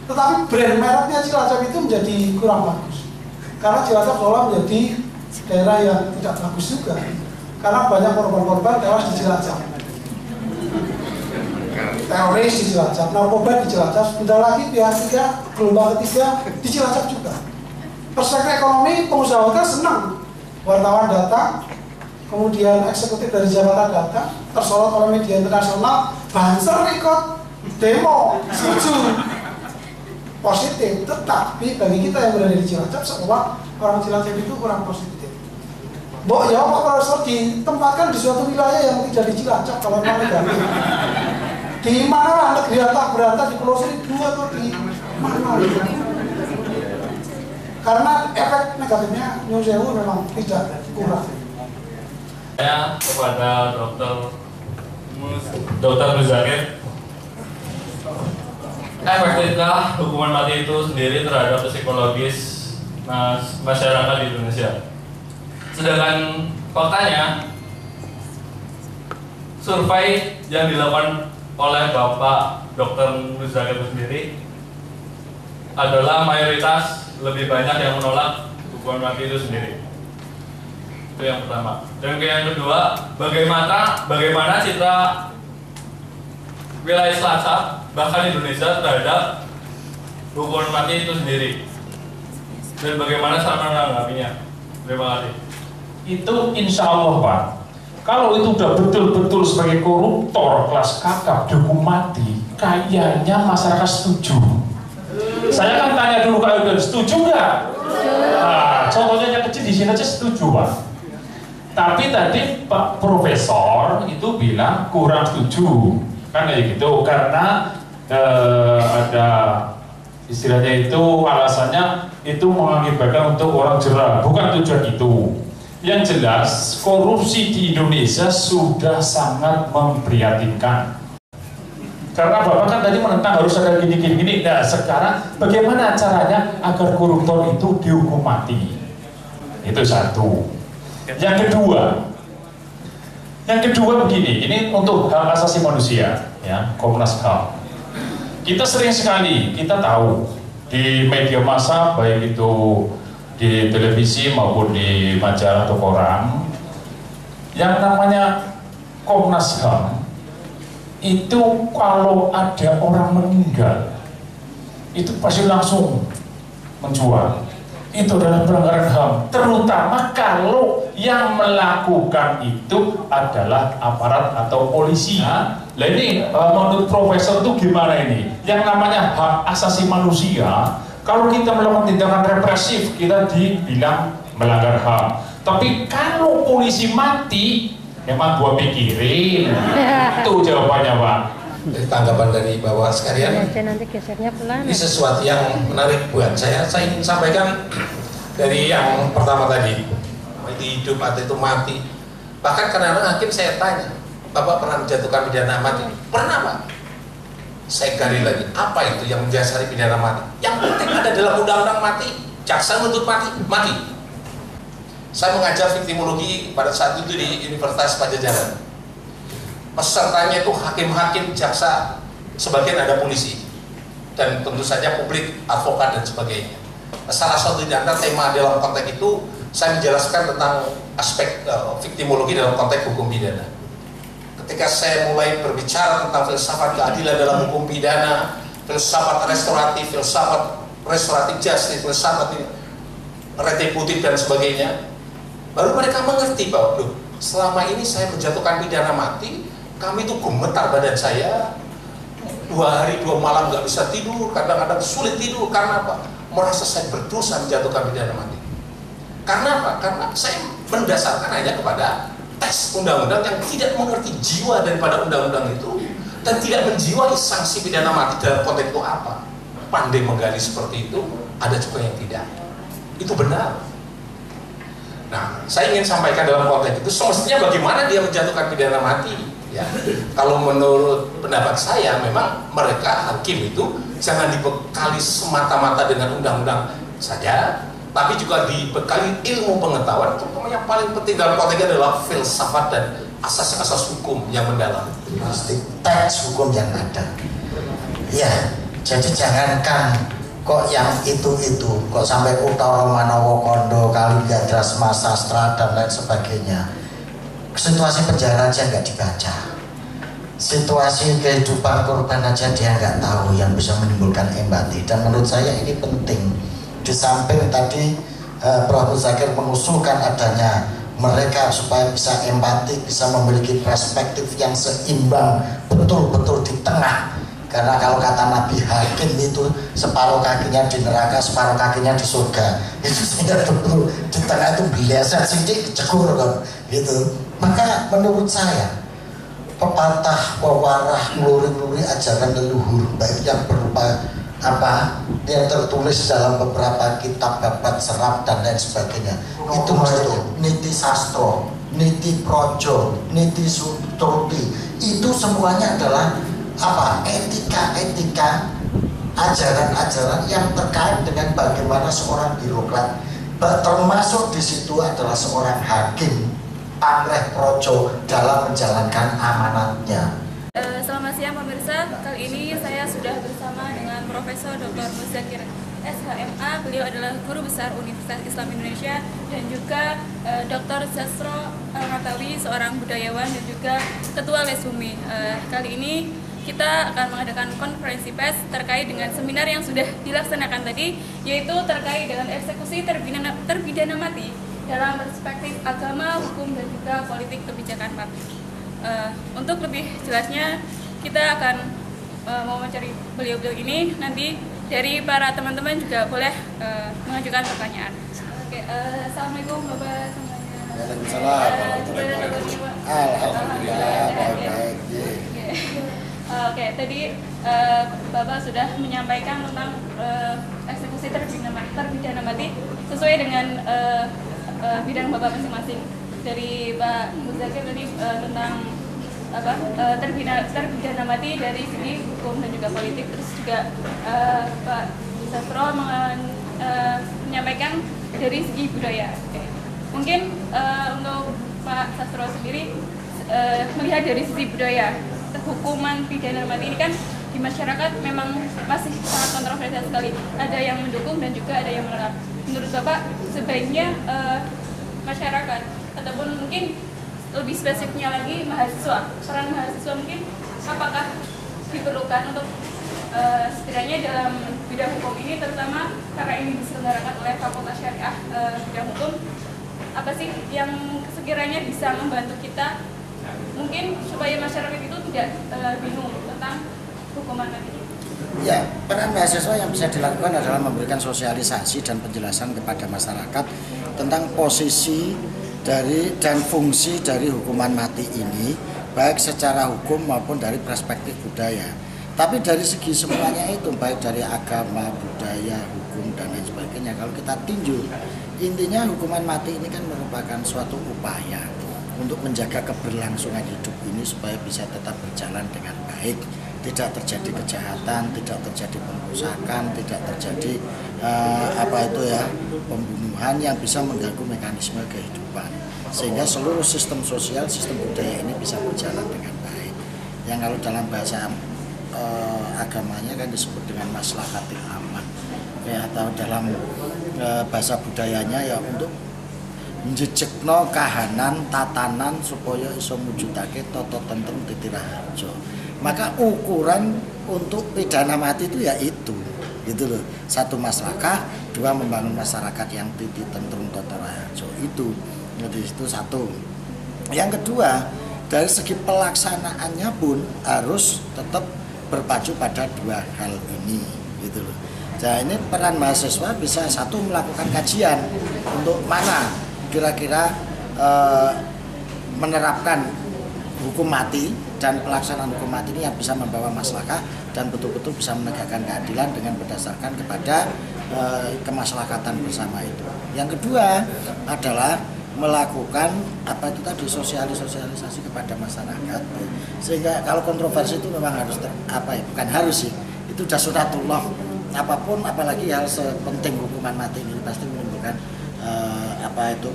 Tetapi brand mereknya Cilacap itu menjadi kurang bagus. Karena Cilacap seolah menjadi daerah yang tidak bagus juga. Karena banyak korban-korban tewas di Cilacap. Teroris di Cilacap, narkoba di Cilacap, sebentar lagi pihak ketiga, gelombang ketiga di Cilacap juga. Perspektif ekonomi, pengusaha hotel senang. Wartawan datang, kemudian eksekutif dari Jakarta datang, tersorot oleh media internasional, Banser ikut demo, setuju. Positif, tetapi bagi kita yang berada di Cilacap, seolah orang Cilacap itu kurang positif. Mbok ya Pak Profesor ditempatkan di suatu wilayah yang tidak di Cilacap kalau memang negatif. Di mana lah negeri tak berantah, di Pulau Seribu atau di mana? Karena efek negatifnya New Zealand memang tidak kurang. Saya kepada Dr. Muzakir, efektifkah hukuman mati itu sendiri terhadap psikologis masyarakat di Indonesia? Sedangkan faktanya, survei yang dilakukan oleh Bapak Dr. Muzakir itu sendiri adalah mayoritas lebih banyak yang menolak hukuman mati itu sendiri. Itu yang pertama. Dan yang kedua, bagaimana citra wilayah Selatan bahkan Indonesia terhadap hukuman mati itu sendiri, dan bagaimana cara menanggapinya? Terima kasih. Itu insya Allah Pak, kalau itu udah betul-betul sebagai koruptor kelas kakap dihukum mati, kayaknya masyarakat setuju. Saya kan tanya dulu Kak Yudin, setuju nggak? Nah, contohnya yang kecil di sini aja setuju Pak. Tapi tadi Pak Profesor itu bilang kurang setuju, kan kayak gitu, karena ada istilahnya itu alasannya itu mengakibatkan untuk orang jerah, bukan tujuan itu. Yang jelas korupsi di Indonesia sudah sangat memprihatinkan. Karena Bapak kan tadi menentang harus ada gini-gini. Nah sekarang bagaimana caranya agar koruptor itu dihukum mati? Itu satu. Yang kedua begini, ini untuk hak asasi manusia, ya, Komnas HAM. Kita sering sekali, kita tahu di media massa, baik itu di televisi maupun di majalah atau koran, yang namanya Komnas HAM itu kalau ada orang meninggal itu pasti langsung menjual. Itu adalah pelanggaran HAM, terutama kalau yang melakukan itu adalah aparat atau polisi. Nah ini menurut Profesor itu gimana ini? Yang namanya hak asasi manusia, kalau kita melakukan tindakan represif kita dibilang melanggar HAM. Tapi kalau polisi mati, memang gua pikirin. Itu jawabannya Pak. Dari tanggapan dari Bapak sekalian, nanti gesernya pelan. ini sesuatu yang menarik buat saya. Saya ingin sampaikan dari yang pertama tadi, itu hidup atau itu mati. Bahkan kadang-kadang hakim saya tanya, Bapak pernah menjatuhkan pidana mati? Pernah Pak? Saya gali lagi, apa itu yang mendasari pidana mati? Yang penting ada dalam undang-undang mati, jaksa menuntut mati. Saya mengajar viktimologi pada saat itu di Universitas Pajajaran. Pesertanya itu hakim-hakim, jaksa, sebagian ada polisi, dan tentu saja publik, advokat dan sebagainya. Salah satu di antara tema dalam konteks itu saya menjelaskan tentang aspek viktimologi dalam konteks hukum pidana. Ketika saya mulai berbicara tentang filsafat keadilan dalam hukum pidana, filsafat restoratif justice, filsafat retributif dan sebagainya, baru mereka mengerti bahwa loh, selama ini saya menjatuhkan pidana mati, kami itu gemetar badan saya, 2 hari 2 malam nggak bisa tidur, kadang-kadang sulit tidur. Karena apa? Merasa saya berdosa menjatuhkan pidana mati. Karena apa? Karena saya mendasarkan hanya kepada teks undang-undang yang tidak mengerti jiwa daripada undang-undang itu, dan tidak menjiwai sanksi pidana mati dalam konteks itu apa. Pandai menggali seperti itu, ada juga yang tidak. Itu benar. Nah, saya ingin sampaikan dalam konteks itu, semestinya bagaimana dia menjatuhkan pidana mati. Ya, kalau menurut pendapat saya, memang mereka hakim itu jangan dibekali semata-mata dengan undang-undang saja, tapi juga dibekali ilmu pengetahuan, terutama yang paling penting dalam konteks adalah filsafat dan asas-asas hukum yang mendalam. Pasti teks hukum yang ada. Ya, jadi jangankan kok yang itu kok sampai Utara Manowo Kondo, Kaligadra, Sastra dan lain sebagainya. Situasi penjara aja nggak dibaca, situasi kehidupan korban aja dia nggak tahu, yang bisa menimbulkan empati. Dan menurut saya ini penting. Di samping tadi Prof. Muzakir mengusulkan adanya mereka supaya bisa empati, bisa memiliki perspektif yang seimbang, betul-betul di tengah. Karena kalau kata Nabi, hakim itu separuh kakinya di neraka, separuh kakinya di surga. Itu sehingga dulu di tengah itu biasa sedikit cekur kan, gitu. Maka menurut saya pepatah, pewarah, ngeluri-ngeluri ajaran leluhur, baik yang berupa apa yang tertulis dalam beberapa kitab, babat, serap dan lain sebagainya, itu mesti niti sastro, niti projo, niti sutruti, itu semuanya adalah apa? Etika-etika, ajaran-ajaran yang terkait dengan bagaimana seorang birokrat, termasuk di situ adalah seorang hakim pamreh projo dalam menjalankan amanatnya. Selamat siang pemirsa, kali ini saya sudah bersama dengan Profesor Dr. Muzakir SHMA. Beliau adalah Guru Besar Universitas Islam Indonesia dan juga Dr. Sastro Al-Ratawi, seorang budayawan dan juga Ketua Lesumi. Kali ini kita akan mengadakan konferensi pers terkait dengan seminar yang sudah dilaksanakan tadi, yaitu terkait dengan eksekusi terpidana mati dalam perspektif agama, hukum, dan juga politik kebijakan publik. Untuk lebih jelasnya, kita akan mewawancari beliau-beliau ini. Nanti dari para teman-teman juga boleh mengajukan pertanyaan. Oke, assalamualaikum Bapak semuanya. Waalaikumsalam. Alhamdulillah, baik-baik. Oke, tadi Bapak sudah menyampaikan tentang eksekusi terpidana mati sesuai dengan bidang Bapak masing-masing. Dari Pak Muzakir tadi tentang apa terpidana mati dari segi hukum dan juga politik, terus juga Pak Sastro menyampaikan dari segi budaya. Oke. Mungkin untuk Pak Sastro sendiri melihat dari sisi budaya, hukuman pidana mati ini kan di masyarakat memang masih sangat kontroversial sekali. Ada yang mendukung dan juga ada yang menolak. Menurut Bapak sebaiknya masyarakat ataupun mungkin lebih spesifiknya lagi mahasiswa, peran mahasiswa mungkin apakah diperlukan untuk setidaknya dalam bidang hukum ini, terutama karena ini diselenggarakan oleh Fakultas Syariah bidang hukum, apa sih yang sekiranya bisa membantu kita mungkin supaya masyarakat itu tidak bingung tentang hukuman mati? Ya, peran mahasiswa yang bisa dilakukan adalah memberikan sosialisasi dan penjelasan kepada masyarakat tentang posisi dari dan fungsi dari hukuman mati ini, baik secara hukum maupun dari perspektif budaya. Tapi dari segi semuanya itu, baik dari agama, budaya, hukum, dan lain sebagainya, kalau kita tinjau, intinya hukuman mati ini kan merupakan suatu upaya untuk menjaga keberlangsungan hidup ini supaya bisa tetap berjalan dengan baik, tidak terjadi kejahatan, tidak terjadi perusakan, tidak terjadi pembunuhan yang bisa mengganggu mekanisme kehidupan, sehingga seluruh sistem sosial, sistem budaya ini bisa berjalan dengan baik. Yang kalau dalam bahasa agamanya kan disebut dengan maslahatil aman, ya, atau dalam bahasa budayanya ya untuk njejekno kahanan tatanan supaya iso mujudake tata tentrem titira harja. Maka ukuran untuk pidana mati itu ya itu, gitu loh. Satu maslahah, dua membangun masyarakat yang titi tentrem titira harja. Itu satu. Yang kedua, dari segi pelaksanaannya pun harus tetap berpacu pada dua hal ini, gitu loh. Nah, ini peran mahasiswa bisa satu melakukan kajian untuk mana kira-kira menerapkan hukum mati dan pelaksanaan hukum mati ini yang bisa membawa maslahah dan betul-betul bisa menegakkan keadilan dengan berdasarkan kepada kemaslahatan bersama itu. Yang kedua adalah melakukan sosialisasi kepada masyarakat, sehingga kalau kontroversi itu memang harus bukan harus sih, itu sudah sunatullah. Apapun, apalagi hal sepenting hukuman mati ini pasti menimbulkan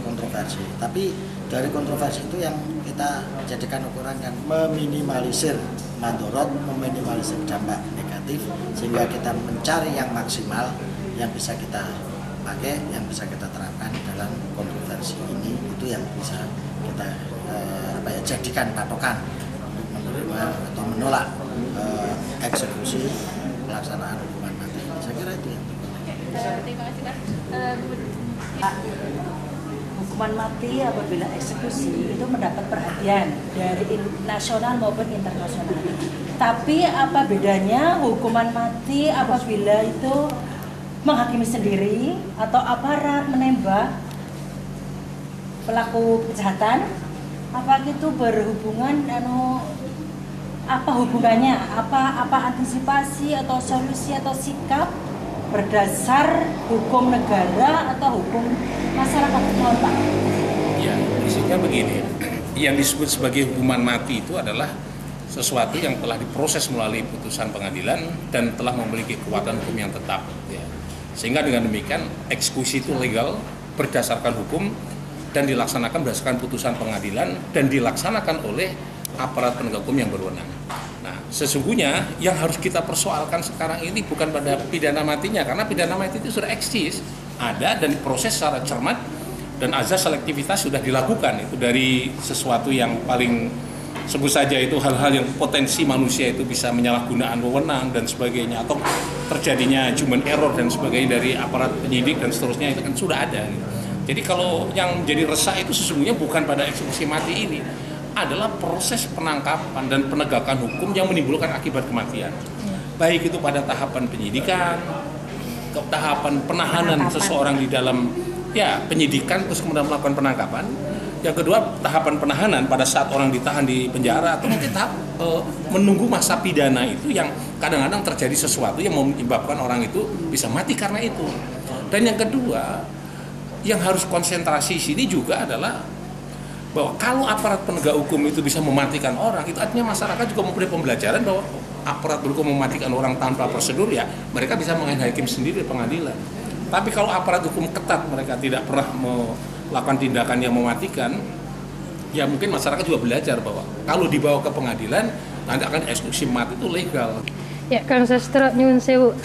kontroversi. Tapi dari kontroversi itu yang kita jadikan ukuran kan meminimalisir madorot, meminimalisir dampak negatif, sehingga kita mencari yang maksimal yang bisa kita pakai, yang bisa kita terapkan dalam kontroversi ini. Itu yang bisa kita jadikan patokan untuk menerima atau menolak eksekusi pelaksanaan hukuman mati. Saya kira itu ya. Terima kasih Pak. Hukuman mati apabila eksekusi itu mendapat perhatian dari nasional maupun internasional. Tapi apa bedanya hukuman mati apabila itu menghakimi sendiri atau aparat menembak pelaku kejahatan? Apa itu berhubungan apa hubungannya? Apa antisipasi atau solusi atau sikap berdasar hukum negara atau hukum masyarakat? Mohon Pak. Ya, di sini Kan begini, yang disebut sebagai hukuman mati itu adalah sesuatu yang telah diproses melalui putusan pengadilan dan telah memiliki kekuatan hukum yang tetap. Ya. Sehingga dengan demikian eksekusi itu legal berdasarkan hukum dan dilaksanakan berdasarkan putusan pengadilan dan dilaksanakan oleh aparat penegak hukum yang berwenang. Nah, sesungguhnya yang harus kita persoalkan sekarang ini bukan pada pidana matinya, karena pidana mati itu sudah eksis, ada dan diproses secara cermat dan azas selektivitas sudah dilakukan. Itu dari sesuatu yang paling sebut saja itu hal-hal yang potensi manusia itu bisa menyalahgunaan wewenang dan sebagainya, atau terjadinya human error dan sebagainya dari aparat penyidik dan seterusnya, itu kan sudah ada. Jadi kalau yang menjadi resah itu sesungguhnya bukan pada eksekusi mati ini, adalah proses penangkapan dan penegakan hukum yang menimbulkan akibat kematian. Baik itu pada tahapan penyidikan, ke tahapan penahanan seseorang di dalam penyidikan terus kemudian melakukan penangkapan. Yang kedua, tahapan penahanan pada saat orang ditahan di penjara, atau mungkin tahap menunggu masa pidana itu yang kadang-kadang terjadi sesuatu yang menyebabkan orang itu bisa mati karena itu. Dan yang kedua, yang harus konsentrasi sini juga adalah bahwa kalau aparat penegak hukum itu bisa mematikan orang, itu artinya masyarakat juga mempunyai pembelajaran bahwa aparat hukum mematikan orang tanpa prosedur, ya mereka bisa menghakim sendiri di pengadilan. Tapi kalau aparat hukum ketat, mereka tidak pernah melakukan tindakan yang mematikan, ya mungkin masyarakat juga belajar bahwa kalau dibawa ke pengadilan nanti akan eksekusi mati itu legal. Ya, Kang Sastro nyuwun sewu.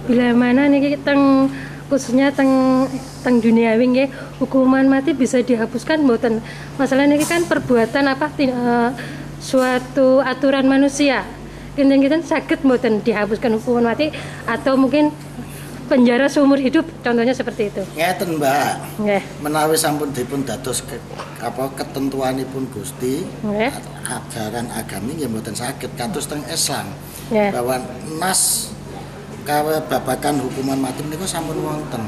Bila mana nih teng khususnya teng duniawi nggih hukuman mati bisa dihapuskan mboten? Masalah ini kan perbuatan suatu aturan manusia. Kinten-kinten sakit mboten dihapuskan hukuman mati, atau mungkin penjara seumur hidup, contohnya seperti itu. Ngeten, Mbak. Nggih. Menawi sampun dipun dados ketentuanipun Gusti, ajaran agami nggih mboten saged kados teng Islam. Bahwa nas kawe babakan hukuman mati menika sampun wonten.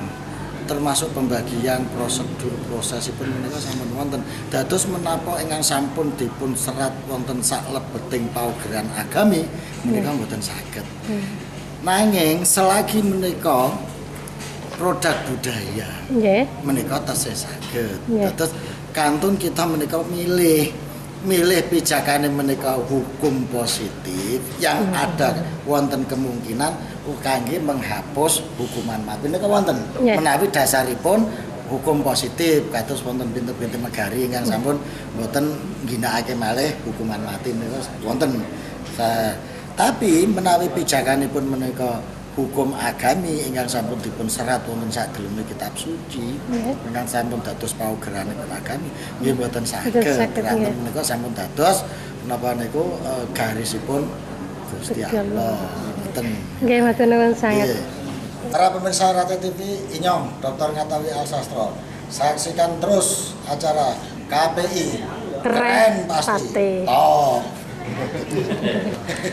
Termasuk pembagian prosedur prosesipun menika sampun wonten. Dados menapa ingkang sampun dipun serat wonten saklebeting paugeran agami menika mboten saged. Nanging selagi menika produk budaya, menika tasih saged. Terus kantun kita menika milih pijakane menika hukum positif yang ada wonten kemungkinan kangge menghapus hukuman mati menika wonten. Menawi dasaripun hukum positif kados wonten pintu-pintu negari ingkang sampun mboten ngginakake malih hukuman mati menika wonten. Tapi menawi pijakanipun menika hukum agami ingkang sampun dipun serat wonten sadelenge kitab suci, ingkang sampun dados paugeranipun agami, nggih mboten saged. Karena menika sampun dados menapa niku garisipun Gusti Allah. Nggih, matur nuwun sanget. Para pemirsa Rate TV, Inyong Dr. Ngatawi Alsastro. Saksikan terus acara KPI. Keren pasti. Top.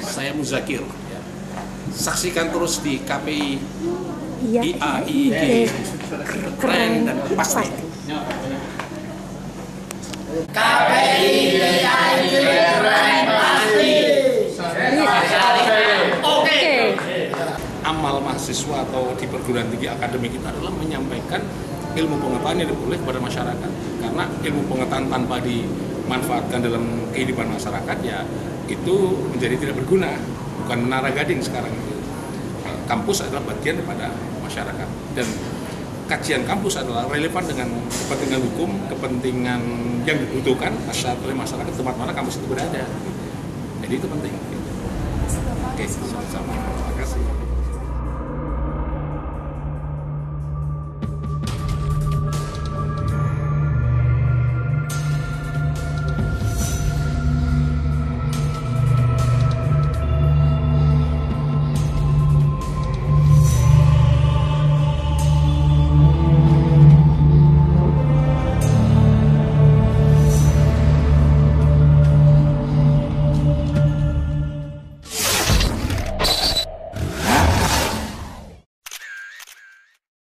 Saya Muzakir. Saksikan terus di KPI IAIG. Keren dan pasti. KPI IAIG keren pasti. Amal mahasiswa atau di perguruan tinggi akademik kita adalah menyampaikan ilmu pengetahuan yang diperoleh kepada masyarakat, karena ilmu pengetahuan tanpa dimanfaatkan dalam kehidupan masyarakat ya itu menjadi tidak berguna, bukan menara gading sekarang. Kampus adalah bagian daripada masyarakat dan kajian kampus adalah relevan dengan kepentingan hukum, kepentingan yang dibutuhkan oleh masyarakat tempat mana kampus itu berada. Jadi itu penting. Oke, sama-sama.